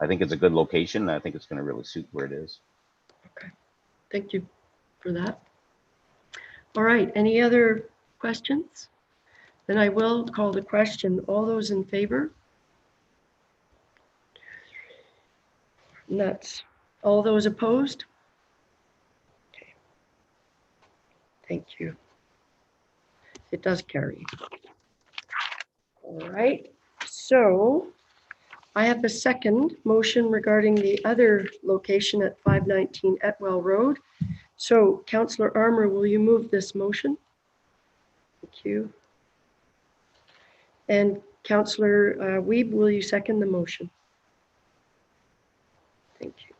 Speaker 9: I think it's a good location. And I think it's going to really suit where it is.
Speaker 1: Okay, thank you for that. All right, any other questions? Then I will call the question. All those in favor? And that's all those opposed? Okay. Thank you. It does carry. All right, so I have a second motion regarding the other location at 519 Etwell Road. So Councillor Armour, will you move this motion? Thank you. And Councillor Wiebe, will you second the motion? Thank you.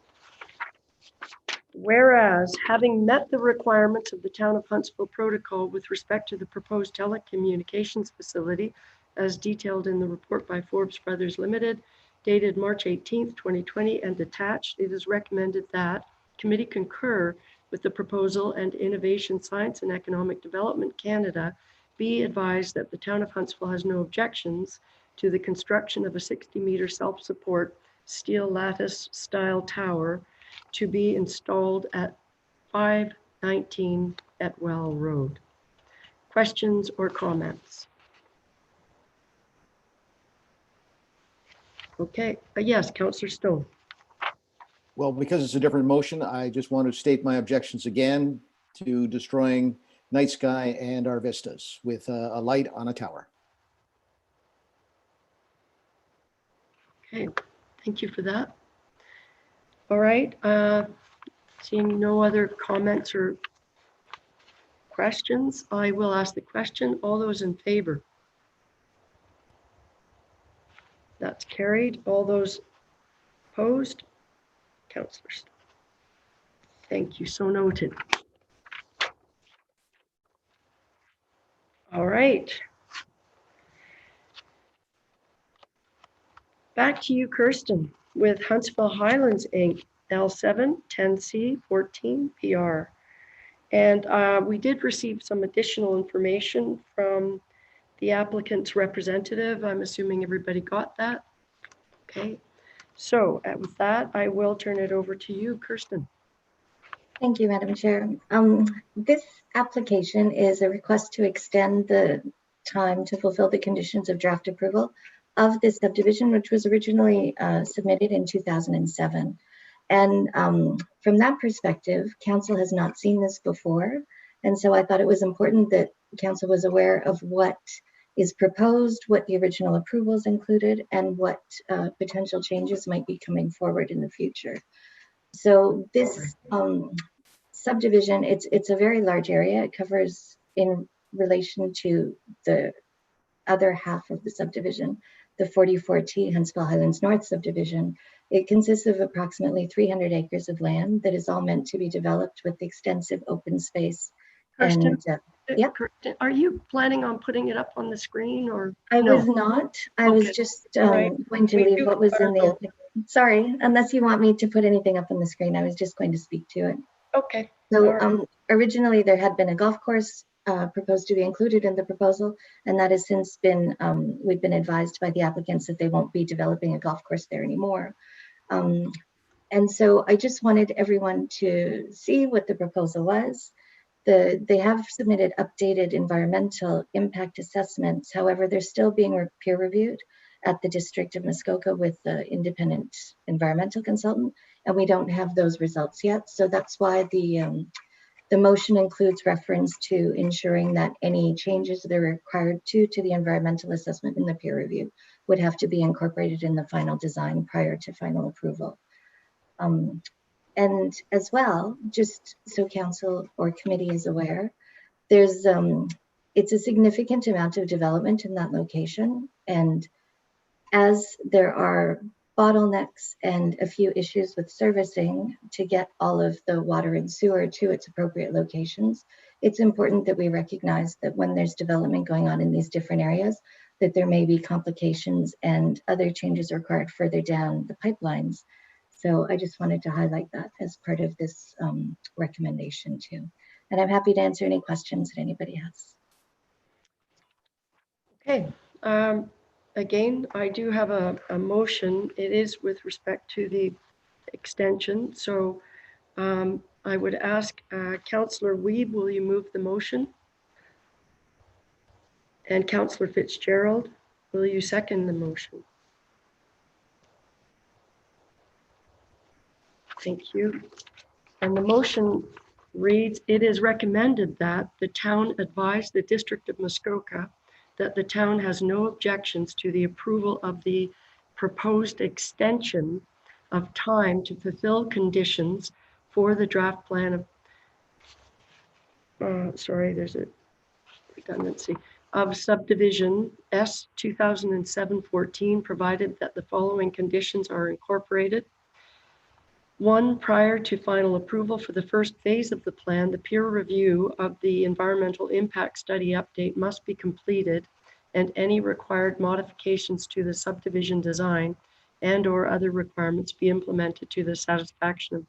Speaker 1: Whereas, having met the requirements of the Town of Huntsville Protocol with respect to the proposed telecommunications facility, as detailed in the report by Forbes Brothers Limited, dated March 18th, 2020, and attached, it is recommended that committee concur with the proposal, and Innovation, Science and Economic Development Canada be advised that the Town of Huntsville has no objections to the construction of a 60-meter self-support steel lattice style tower to be installed at 519 Etwell Road. Questions or comments? Okay, yes, Councillor Stone.
Speaker 7: Well, because it's a different motion, I just want to state my objections again to destroying night sky and our vistas with a light on a tower.
Speaker 1: Okay, thank you for that. All right, seeing no other comments or questions, I will ask the question. All those in favor? That's carried. All those opposed? Councillors. Thank you, so noted. All right. Back to you, Kirsten, with Huntsville Highlands Inc., L7 10C 14 PR. And we did receive some additional information from the applicant's representative. I'm assuming everybody got that. Okay. So with that, I will turn it over to you, Kirsten.
Speaker 8: Thank you, Madam Chair. This application is a request to extend the time to fulfill the conditions of draft approval of this subdivision, which was originally submitted in 2007. And from that perspective, council has not seen this before. And so I thought it was important that council was aware of what is proposed, what the original approvals included, and what potential changes might be coming forward in the future. So this subdivision, it's a very large area. It covers, in relation to the other half of the subdivision, the 44T Huntsville Highlands North subdivision. It consists of approximately 300 acres of land that is all meant to be developed with extensive open space.
Speaker 1: Kirsten,
Speaker 8: And yep.
Speaker 1: Kirsten, are you planning on putting it up on the screen or?
Speaker 8: I
Speaker 1: no?
Speaker 8: was not. I was
Speaker 1: Okay.
Speaker 8: just
Speaker 1: All right.
Speaker 8: going to
Speaker 1: We
Speaker 8: leave
Speaker 1: do
Speaker 8: what was in
Speaker 1: are,
Speaker 8: the. Sorry, unless you want me to put anything up on the screen, I was just going to speak to it.
Speaker 1: Okay.
Speaker 8: So
Speaker 1: All right.
Speaker 8: originally there had been a golf course proposed to be included in the proposal, and that has since been, we've been advised by the applicants that they won't be developing a golf course there anymore. And so I just wanted everyone to see what the proposal was. They have submitted updated environmental impact assessments. However, they're still being peer reviewed at the District of Muskoka with the independent environmental consultant, and we don't have those results yet. So that's why the motion includes reference to ensuring that any changes that are required to the environmental assessment in the peer review would have to be incorporated in the final design prior to final approval. And as well, just so council or committee is aware, there's it's a significant amount of development in that location. And as there are bottlenecks and a few issues with servicing to get all of the water and sewer to its appropriate locations, it's important that we recognize that when there's development going on in these different areas, that there may be complications and other changes required further down the pipelines. So I just wanted to highlight that as part of this recommendation too. And I'm happy to answer any questions that anybody has.
Speaker 1: Okay. Again, I do have a motion. It is with respect to the extension. So I would ask Councillor Weed, will you move the motion? And Councillor Fitzgerald, will you second the motion? Thank you. And the motion reads, it is recommended that the town advise the District of Muskoka that the town has no objections to the approval of the proposed extension of time to fulfill conditions for the draft plan of, sorry, there's a redundancy, of subdivision S 2007-14, provided that the following conditions are incorporated. 1, prior to final approval for the first phase of the plan, the peer review of the environmental impact study update must be completed and any required modifications to the subdivision design and or other requirements be implemented to the satisfaction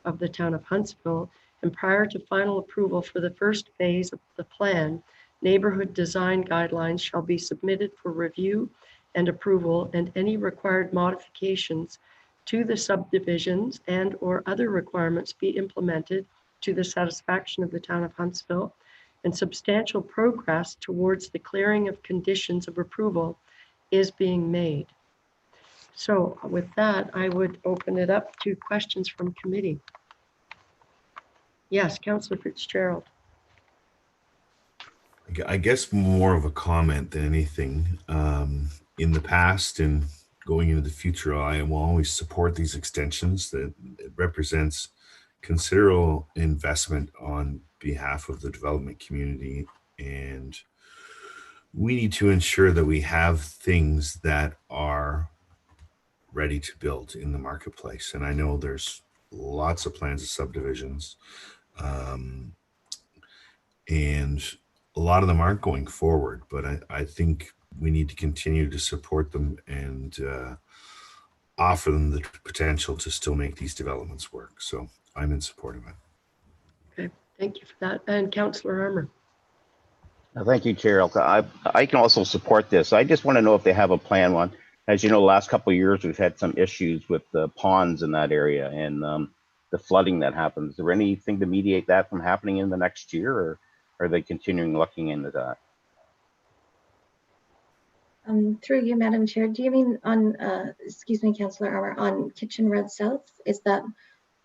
Speaker 1: of the town of Huntsville. And prior to final approval for the first phase of the plan, neighborhood design guidelines shall be submitted for review and approval, and any required modifications to the subdivisions and or other requirements be implemented to the satisfaction of the town of Huntsville, and substantial progress towards the clearing of conditions of approval is being made. So with that, I would open it up to questions from committee. Yes, Councillor Fitzgerald.
Speaker 5: I guess more of a comment than anything. In the past and going into the future, I will always support these extensions. That it represents considerable investment on behalf of the development community, and we need to ensure that we have things that are ready to build in the marketplace. And I know there's lots of plans of subdivisions, and a lot of them aren't going forward, but I think we need to continue to support them and offer them the potential to still make these developments work. So I'm in support of it.
Speaker 1: Okay, thank you for that. And Councillor Armour.
Speaker 9: Thank you, Chair. I can also support this. I just want to know if they have a plan one. As you know, the last couple of years, we've had some issues with the ponds in that area and the flooding that happens. Is there anything to mediate that from happening in the next year, or are they continuing looking into that?
Speaker 8: Through you, Madam Chair, do you mean on, excuse me, Councillor Armour, on Kitchen Road South? Is that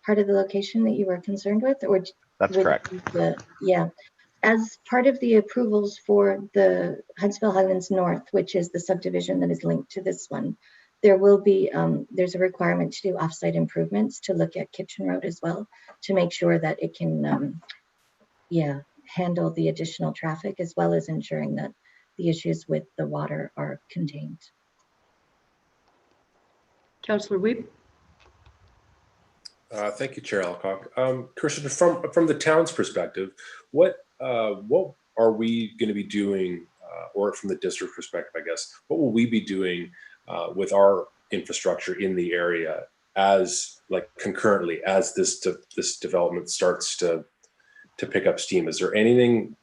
Speaker 8: part of the location that you were concerned with? Or
Speaker 9: That's correct.
Speaker 8: Yeah. As part of the approvals for the Huntsville Highlands North, which is the subdivision that is linked to this one, there will be, there's a requirement to do offsite improvements to look at Kitchen Road as well, to make sure that it can, handle the additional traffic, as well as ensuring that the issues with the water are contained.
Speaker 1: Councillor Wiebe?
Speaker 4: Thank you, Chair Alcock. Kirsten, from the town's perspective, what are we going to be doing, or from the district perspective, I guess, what will we be doing with our infrastructure in the area as like concurrently as this development starts to pick up steam? Is there anything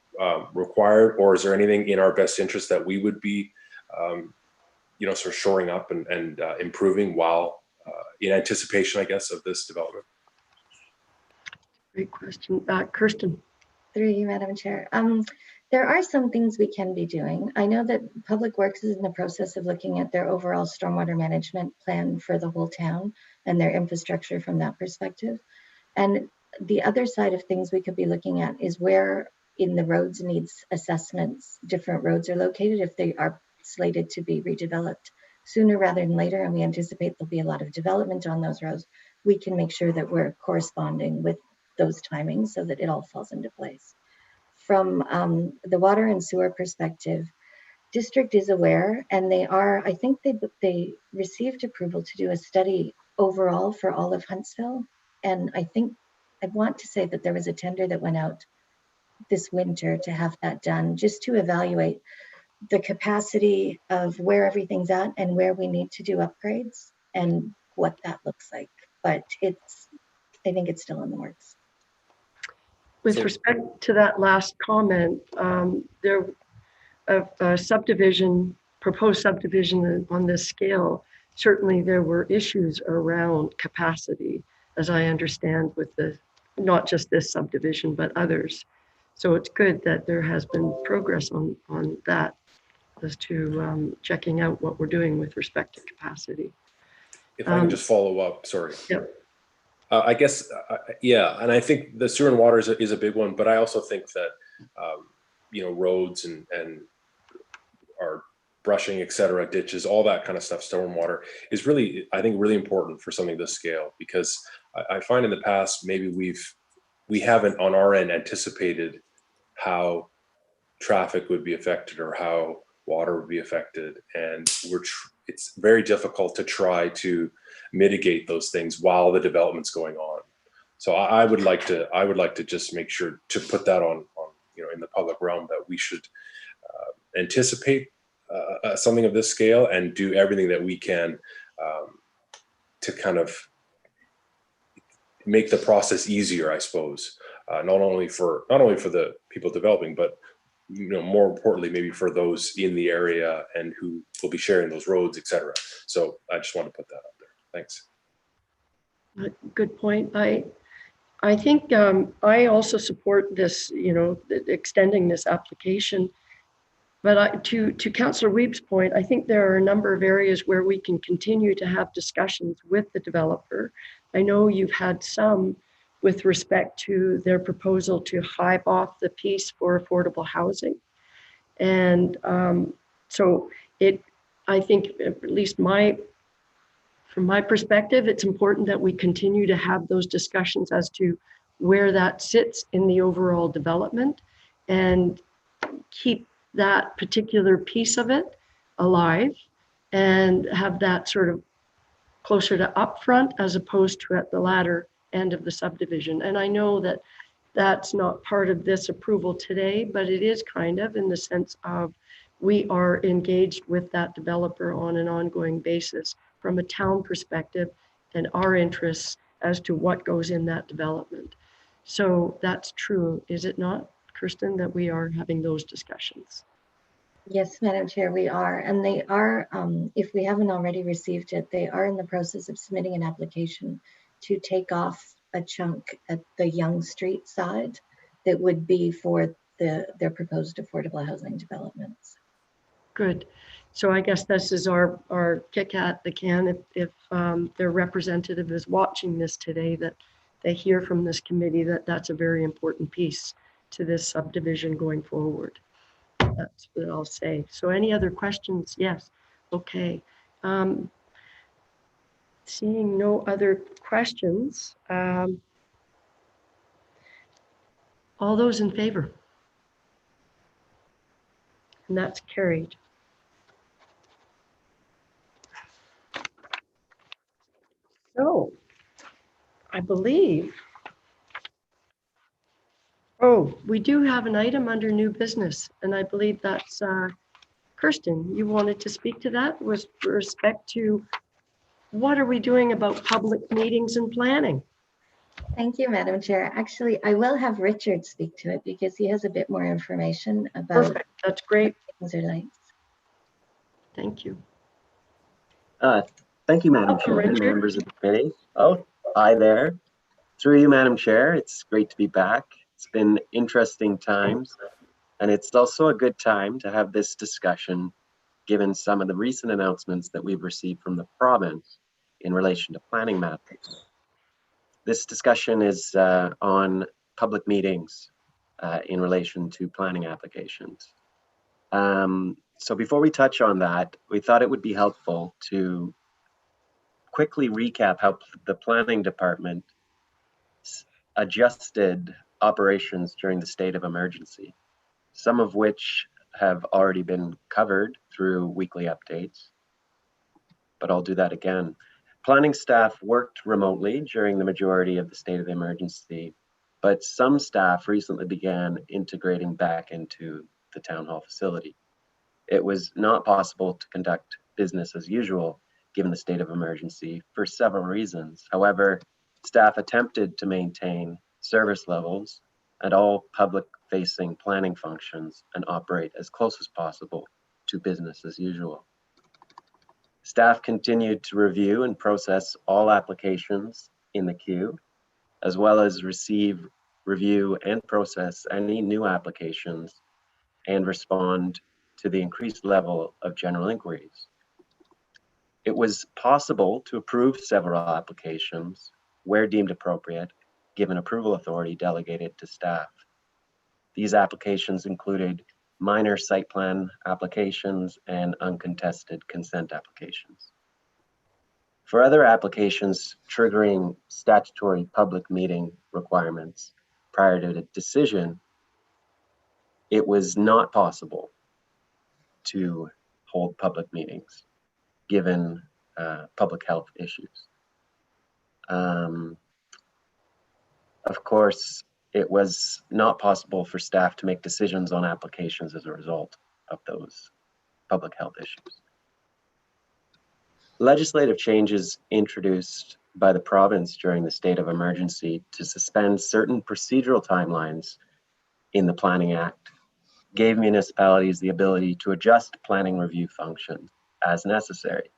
Speaker 4: required, or is there anything in our best interest that we would be, sort of shoring up and improving while in anticipation, I guess, of this development?
Speaker 1: Great question. Kirsten?
Speaker 8: Through you, Madam Chair. There are some things we can be doing. I know that Public Works is in the process of looking at their overall stormwater management plan for the whole town and their infrastructure from that perspective. And the other side of things we could be looking at is where in the roads needs assessments different roads are located if they are slated to be redeveloped sooner rather than later, and we anticipate there'll be a lot of development on those roads. We can make sure that we're corresponding with those timings so that it all falls into place. From the water and sewer perspective, district is aware, and they are, I think they received approval to do a study overall for all of Huntsville. And I want to say that there was a tender that went out this winter to have that done, just to evaluate the capacity of where everything's at and where we need to do upgrades and what that looks like. But I think it's still in the works.
Speaker 1: With respect to that last comment, there a subdivision, proposed subdivision on this scale, certainly there were issues around capacity, as I understand, with not just this subdivision, but others. So it's good that there has been progress on that as to checking out what we're doing with respect to capacity.
Speaker 4: If I can just follow up, sorry.
Speaker 1: Yep.
Speaker 4: I guess, yeah, and I think the sewer and water is a big one, but I also think that, roads and our brushing, et cetera, ditches, all that kind of stuff, stormwater is really, I think, really important for something this scale, because I find in the past, maybe we haven't on our end anticipated how traffic would be affected or how water would be affected. And it's very difficult to try to mitigate those things while the development's going on. So I would like to just make sure to put that on in the public realm, that we should anticipate something of this scale and do everything that we can to kind of make the process easier, I suppose, not only for the people developing, but more importantly, maybe for those in the area and who will be sharing those roads, et cetera. So I just want to put that out there. Thanks.
Speaker 1: Good point. I think I also support this, extending this application. But to Councillor Wiebe's point, I think there are a number of areas where we can continue to have discussions with the developer. I know you've had some with respect to their proposal to hive off the piece for affordable housing. And so I think, at least from my perspective, it's important that we continue to have those discussions as to where that sits in the overall development and keep that particular piece of it alive and have that sort of closer to upfront as opposed to at the latter end of the subdivision. And I know that that's not part of this approval today, but it is kind of, in the sense of we are engaged with that developer on an ongoing basis from a town perspective and our interests as to what goes in that development. So that's true, is it not, Kirsten, that we are having those discussions?
Speaker 8: Yes, Madam Chair, we are. And they are, if we haven't already received it, they are in the process of submitting an application to take off a chunk at the Yonge Street side that would be for their proposed affordable housing developments.
Speaker 1: Good. So I guess this is our kick at the can if their representative is watching this today, that they hear from this committee that that's a very important piece to this subdivision going forward. That's what I'll say. So any other questions? Yes. Okay. Seeing no other questions, all those in favor? And that's carried. believe. Oh, we do have an item under new business, and I believe that's Kirsten. You wanted to speak to that with respect to what are we doing about public meetings and planning?
Speaker 8: Thank you, Madam Chair. Actually, I will have Richard speak to it because he has a bit more information about
Speaker 1: Perfect. That's great.
Speaker 8: things are like.
Speaker 1: Thank you.
Speaker 10: Thank you, Madam
Speaker 1: Welcome,
Speaker 10: Chair, and
Speaker 1: Richard.
Speaker 10: members of the committee. Oh, hi there. Through you, Madam Chair, it's great to be back. It's been interesting times, and it's also a good time to have this discussion, given some of the recent announcements that we've received from the province in relation to planning matters. This discussion is on public meetings in relation to planning applications. So before we touch on that, we thought it would be helpful to quickly recap how the planning department adjusted operations during the state of emergency, some of which have already been covered through weekly updates, but I'll do that again. Planning staff worked remotely during the majority of the state of emergency, but some staff recently began integrating back into the town hall facility. It was not possible to conduct business as usual given the state of emergency for several reasons. However, staff attempted to maintain service levels and all public-facing planning functions and operate as close as possible to business as usual. Staff continued to review and process all applications in the queue, as well as receive, review, and process any new applications and respond to the increased level of general inquiries. It was possible to approve several applications where deemed appropriate, given approval authority delegated to staff. These applications included minor site plan applications and uncontested consent applications. For other applications triggering statutory public meeting requirements prior to the decision, it was not possible to hold public meetings given public health issues. Of course, it was not possible for staff to make decisions on applications as a result of those public health issues. Legislative changes introduced by the province during the state of emergency to suspend certain procedural timelines in the Planning Act gave municipalities the ability to adjust planning review functions as necessary,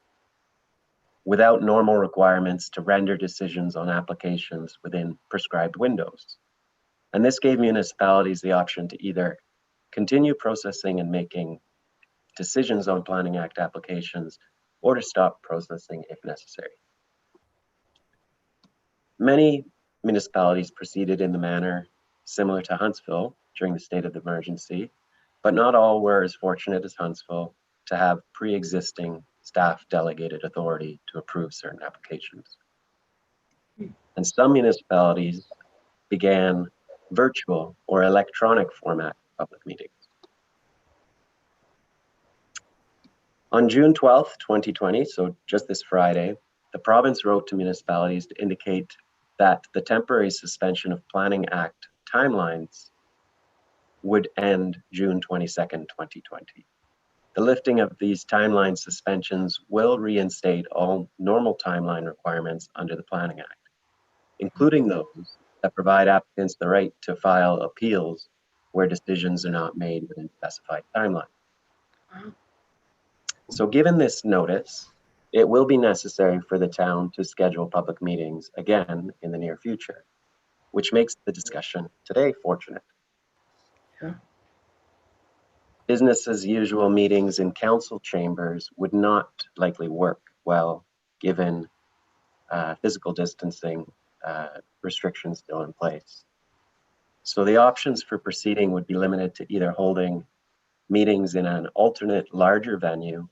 Speaker 10: without normal requirements to render decisions on applications within prescribed windows. And this gave municipalities the option to either continue processing and making decisions on Planning Act applications or to stop processing if necessary. Many municipalities proceeded in the manner similar to Huntsville during the state of emergency, but not all were as fortunate as Huntsville to have pre-existing staff delegated authority to approve certain applications. And some municipalities began virtual or electronic format public meetings. On June 12th, 2020, so just this Friday, the province wrote to municipalities to indicate that the temporary suspension of Planning Act timelines would end June 22nd, 2020. The lifting of these timeline suspensions will reinstate all normal timeline requirements under the Planning Act, including those that provide applicants the right to file appeals where decisions are not made within specified timelines. So given this notice, it will be necessary for the town to schedule public meetings again in the near future, which makes the discussion today fortunate.
Speaker 1: Yeah.
Speaker 10: Business as usual meetings in council chambers would not likely work well, given physical distancing restrictions still in place. So the options for proceeding would be limited to either holding meetings in an alternate larger venue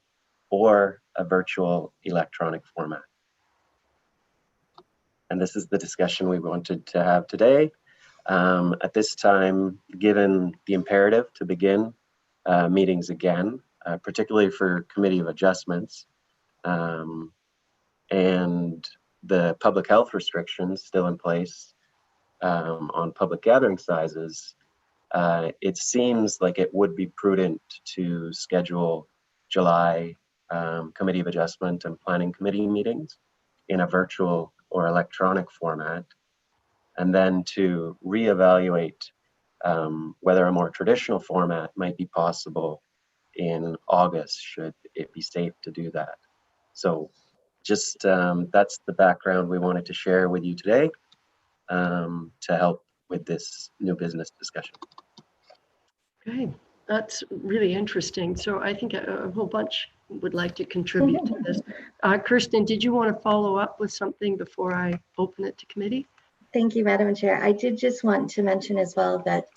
Speaker 10: or a virtual electronic format. And this is the discussion we wanted to have today. At this time, given the imperative to begin meetings again, particularly for Committee of Adjustments, and the public health restrictions still in place on public gathering sizes, it seems like it would be prudent to schedule July Committee of Adjustment and Planning Committee meetings in a virtual or electronic format, and then to reevaluate whether a more traditional format might be possible in August, should it be safe to do that. So just that's the background we wanted to share with you today to help with this new business discussion.
Speaker 1: Okay, that's really interesting. So I think a whole bunch would like to contribute to this. Kirsten, did you want to follow up with something before I open it to committee?
Speaker 8: Thank you, Madam Chair. I did just want to mention as well that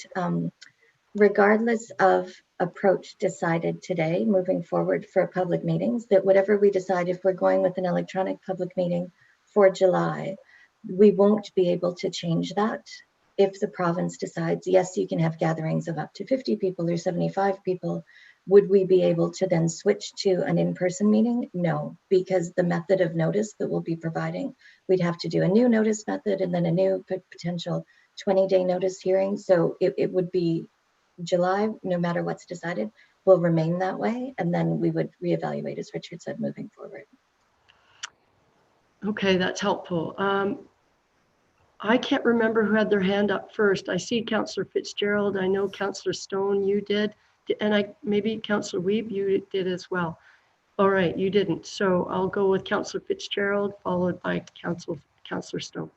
Speaker 8: regardless of approach decided today, moving forward for public meetings, that whatever we decide, if we're going with an electronic public meeting for July, we won't be able to change that. If the province decides, yes, you can have gatherings of up to 50 people or 75 people, would we be able to then switch to an in-person meeting? No, because the method of notice that we'll be providing, we'd have to do a new notice method and then a new potential 20-day notice hearing. So it would be July, no matter what's decided, will remain that way. And then we would reevaluate, as Richard said, moving forward.
Speaker 1: Okay, that's helpful. I can't remember who had their hand up first. I see Councillor Fitzgerald. I know Councillor Stone, you did. And maybe Councillor Wiebe, you did as well. All right, you didn't. So I'll go with Councillor Fitzgerald, followed by Councillor Stone.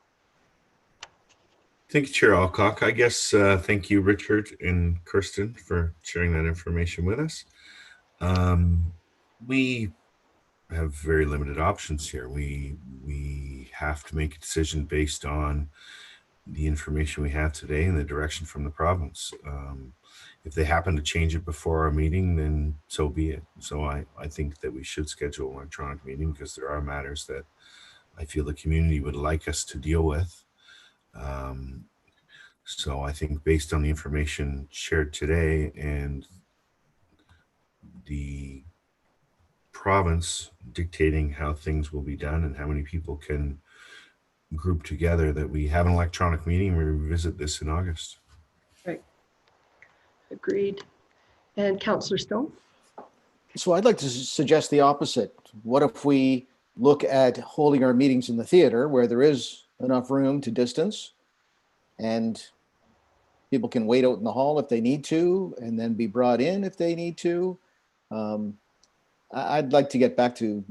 Speaker 5: Thank you, Chair Alcock. I guess thank you, Richard and Kirsten, for sharing that information with us. We have very limited options here. We have to make a decision based on the information we have today and the direction from the province. If they happen to change it before our meeting, then so be it. So I think that we should schedule an electronic meeting because there are matters that I feel the community would like us to deal with. So I think based on the information shared today and the province dictating how things will be done and how many people can group together, that we have an electronic meeting and we revisit this in August.
Speaker 1: Right. Agreed. And Councillor Stone?
Speaker 7: So I'd like to suggest the opposite. What if we look at holding our meetings in the theater where there is enough room to distance and people can wait out in the hall if they need to and then be brought in if they need to. I'd like to get back to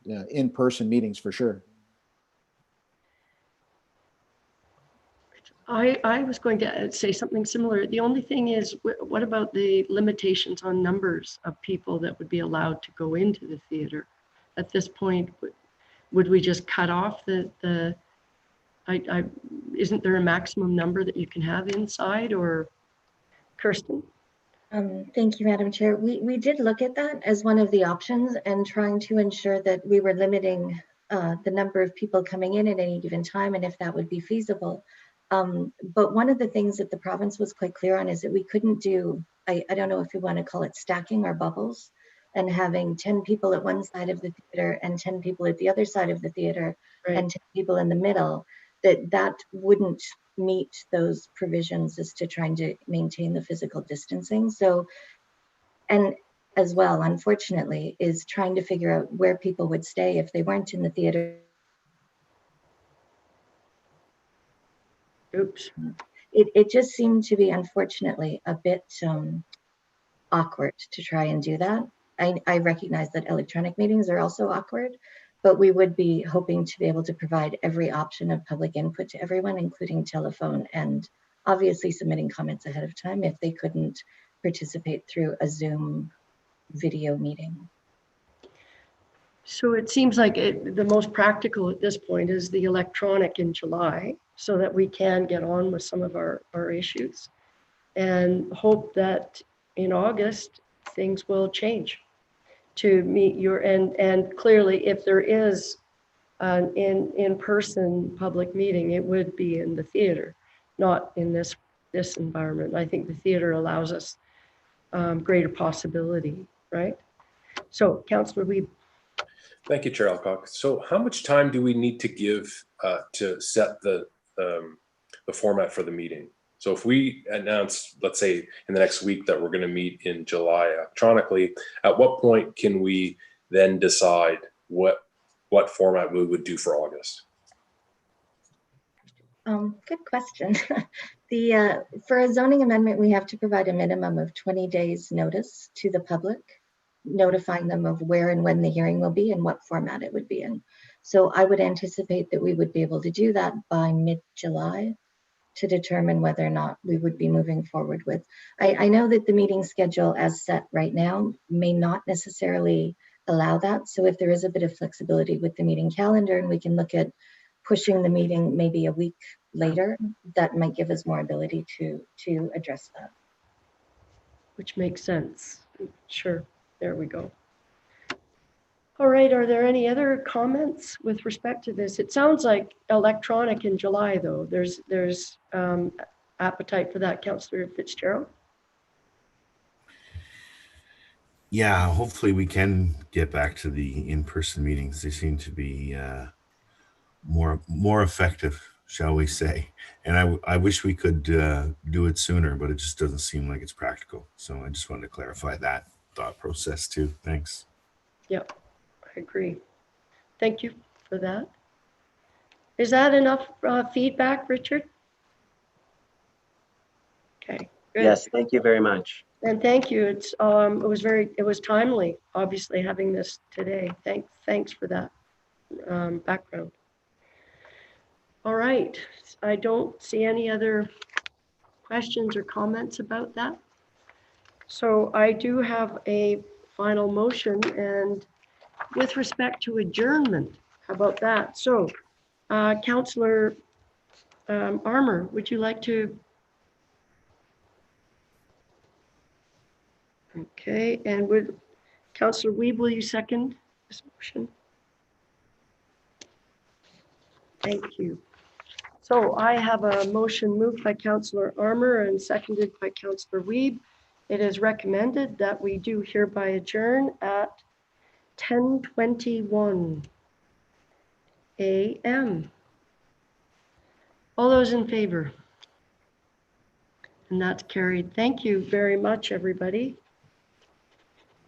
Speaker 7: in-person meetings for sure.
Speaker 1: I was going to say something similar. The only thing is, what about the limitations on numbers of people that would be allowed to go into the theater? At this point, would we just cut off isn't there a maximum number that you can have inside, or Kirsten?
Speaker 8: Thank you, Madam Chair. We did look at that as one of the options and trying to ensure that we were limiting the number of people coming in at any given time and if that would be feasible. But one of the things that the province was quite clear on is that we couldn't do, I don't know if you want to call it stacking or bubbles, and having 10 people at one side of the theater and 10 people at the other side of the theater, right, and 10 people in the middle, that wouldn't meet those provisions as to trying to maintain the physical distancing. So, and as well, unfortunately, is trying to figure out where people would stay if they weren't in the theater.
Speaker 1: Oops.
Speaker 8: It just seemed to be, unfortunately, a bit awkward to try and do that. I recognize that electronic meetings are also awkward, but we would be hoping to be able to provide every option of public input to everyone, including telephone, and obviously submitting comments ahead of time if they couldn't participate through a Zoom video meeting.
Speaker 1: So it seems like the most practical at this point is the electronic in July, so that we can get on with some of our issues, and hope that in August things will change to meet your and clearly if there is an in-person public meeting, it would be in the theater, not in this environment. I think the theater allows us greater possibility, right? So Councillor Wiebe.
Speaker 4: Thank you, Chair Alcock. So how much time do we need to give to set the format for the meeting? So if we announce, let's say in the next week that we're going to meet in July electronically, at what point can we then decide what format we would do for August?
Speaker 8: Good question. For a zoning amendment, we have to provide a minimum of 20 days notice to the public, notifying them of where and when the hearing will be and what format it would be in. So I would anticipate that we would be able to do that by mid-July to determine whether or not we would be moving forward with. I know that the meeting schedule as set right now may not necessarily allow that. So if there is a bit of flexibility with the meeting calendar and we can look at pushing the meeting maybe a week later, that might give us more ability to address that.
Speaker 1: Which makes sense. Sure, there we go. All right, are there any other comments with respect to this? It sounds like electronic in July, though. There's appetite for that, Councillor Fitzgerald?
Speaker 5: Yeah, hopefully we can get back to the in-person meetings. They seem to be more effective, shall we say. And I wish we could do it sooner, but it just doesn't seem like it's practical. So I just wanted to clarify that thought process too. Thanks.
Speaker 1: Yep, I agree. Thank you for that. Is that enough feedback, Richard? Okay, good.
Speaker 10: Yes, thank you very much.
Speaker 1: And thank you. It was timely, obviously, having this today. Thanks for that background. All right, I don't see any other questions or comments about that. So I do have a final motion, and with respect to adjournment, how about that? So Councillor Armour, would you like to? Okay, and would Councillor Wiebe, will you second this motion? Thank you. So I have a motion moved by Councillor Armour and seconded by Councillor Wiebe. It is recommended that we do hereby adjourn at 10:21 a.m. All those in favor? And that's carried. Thank you very much, everybody.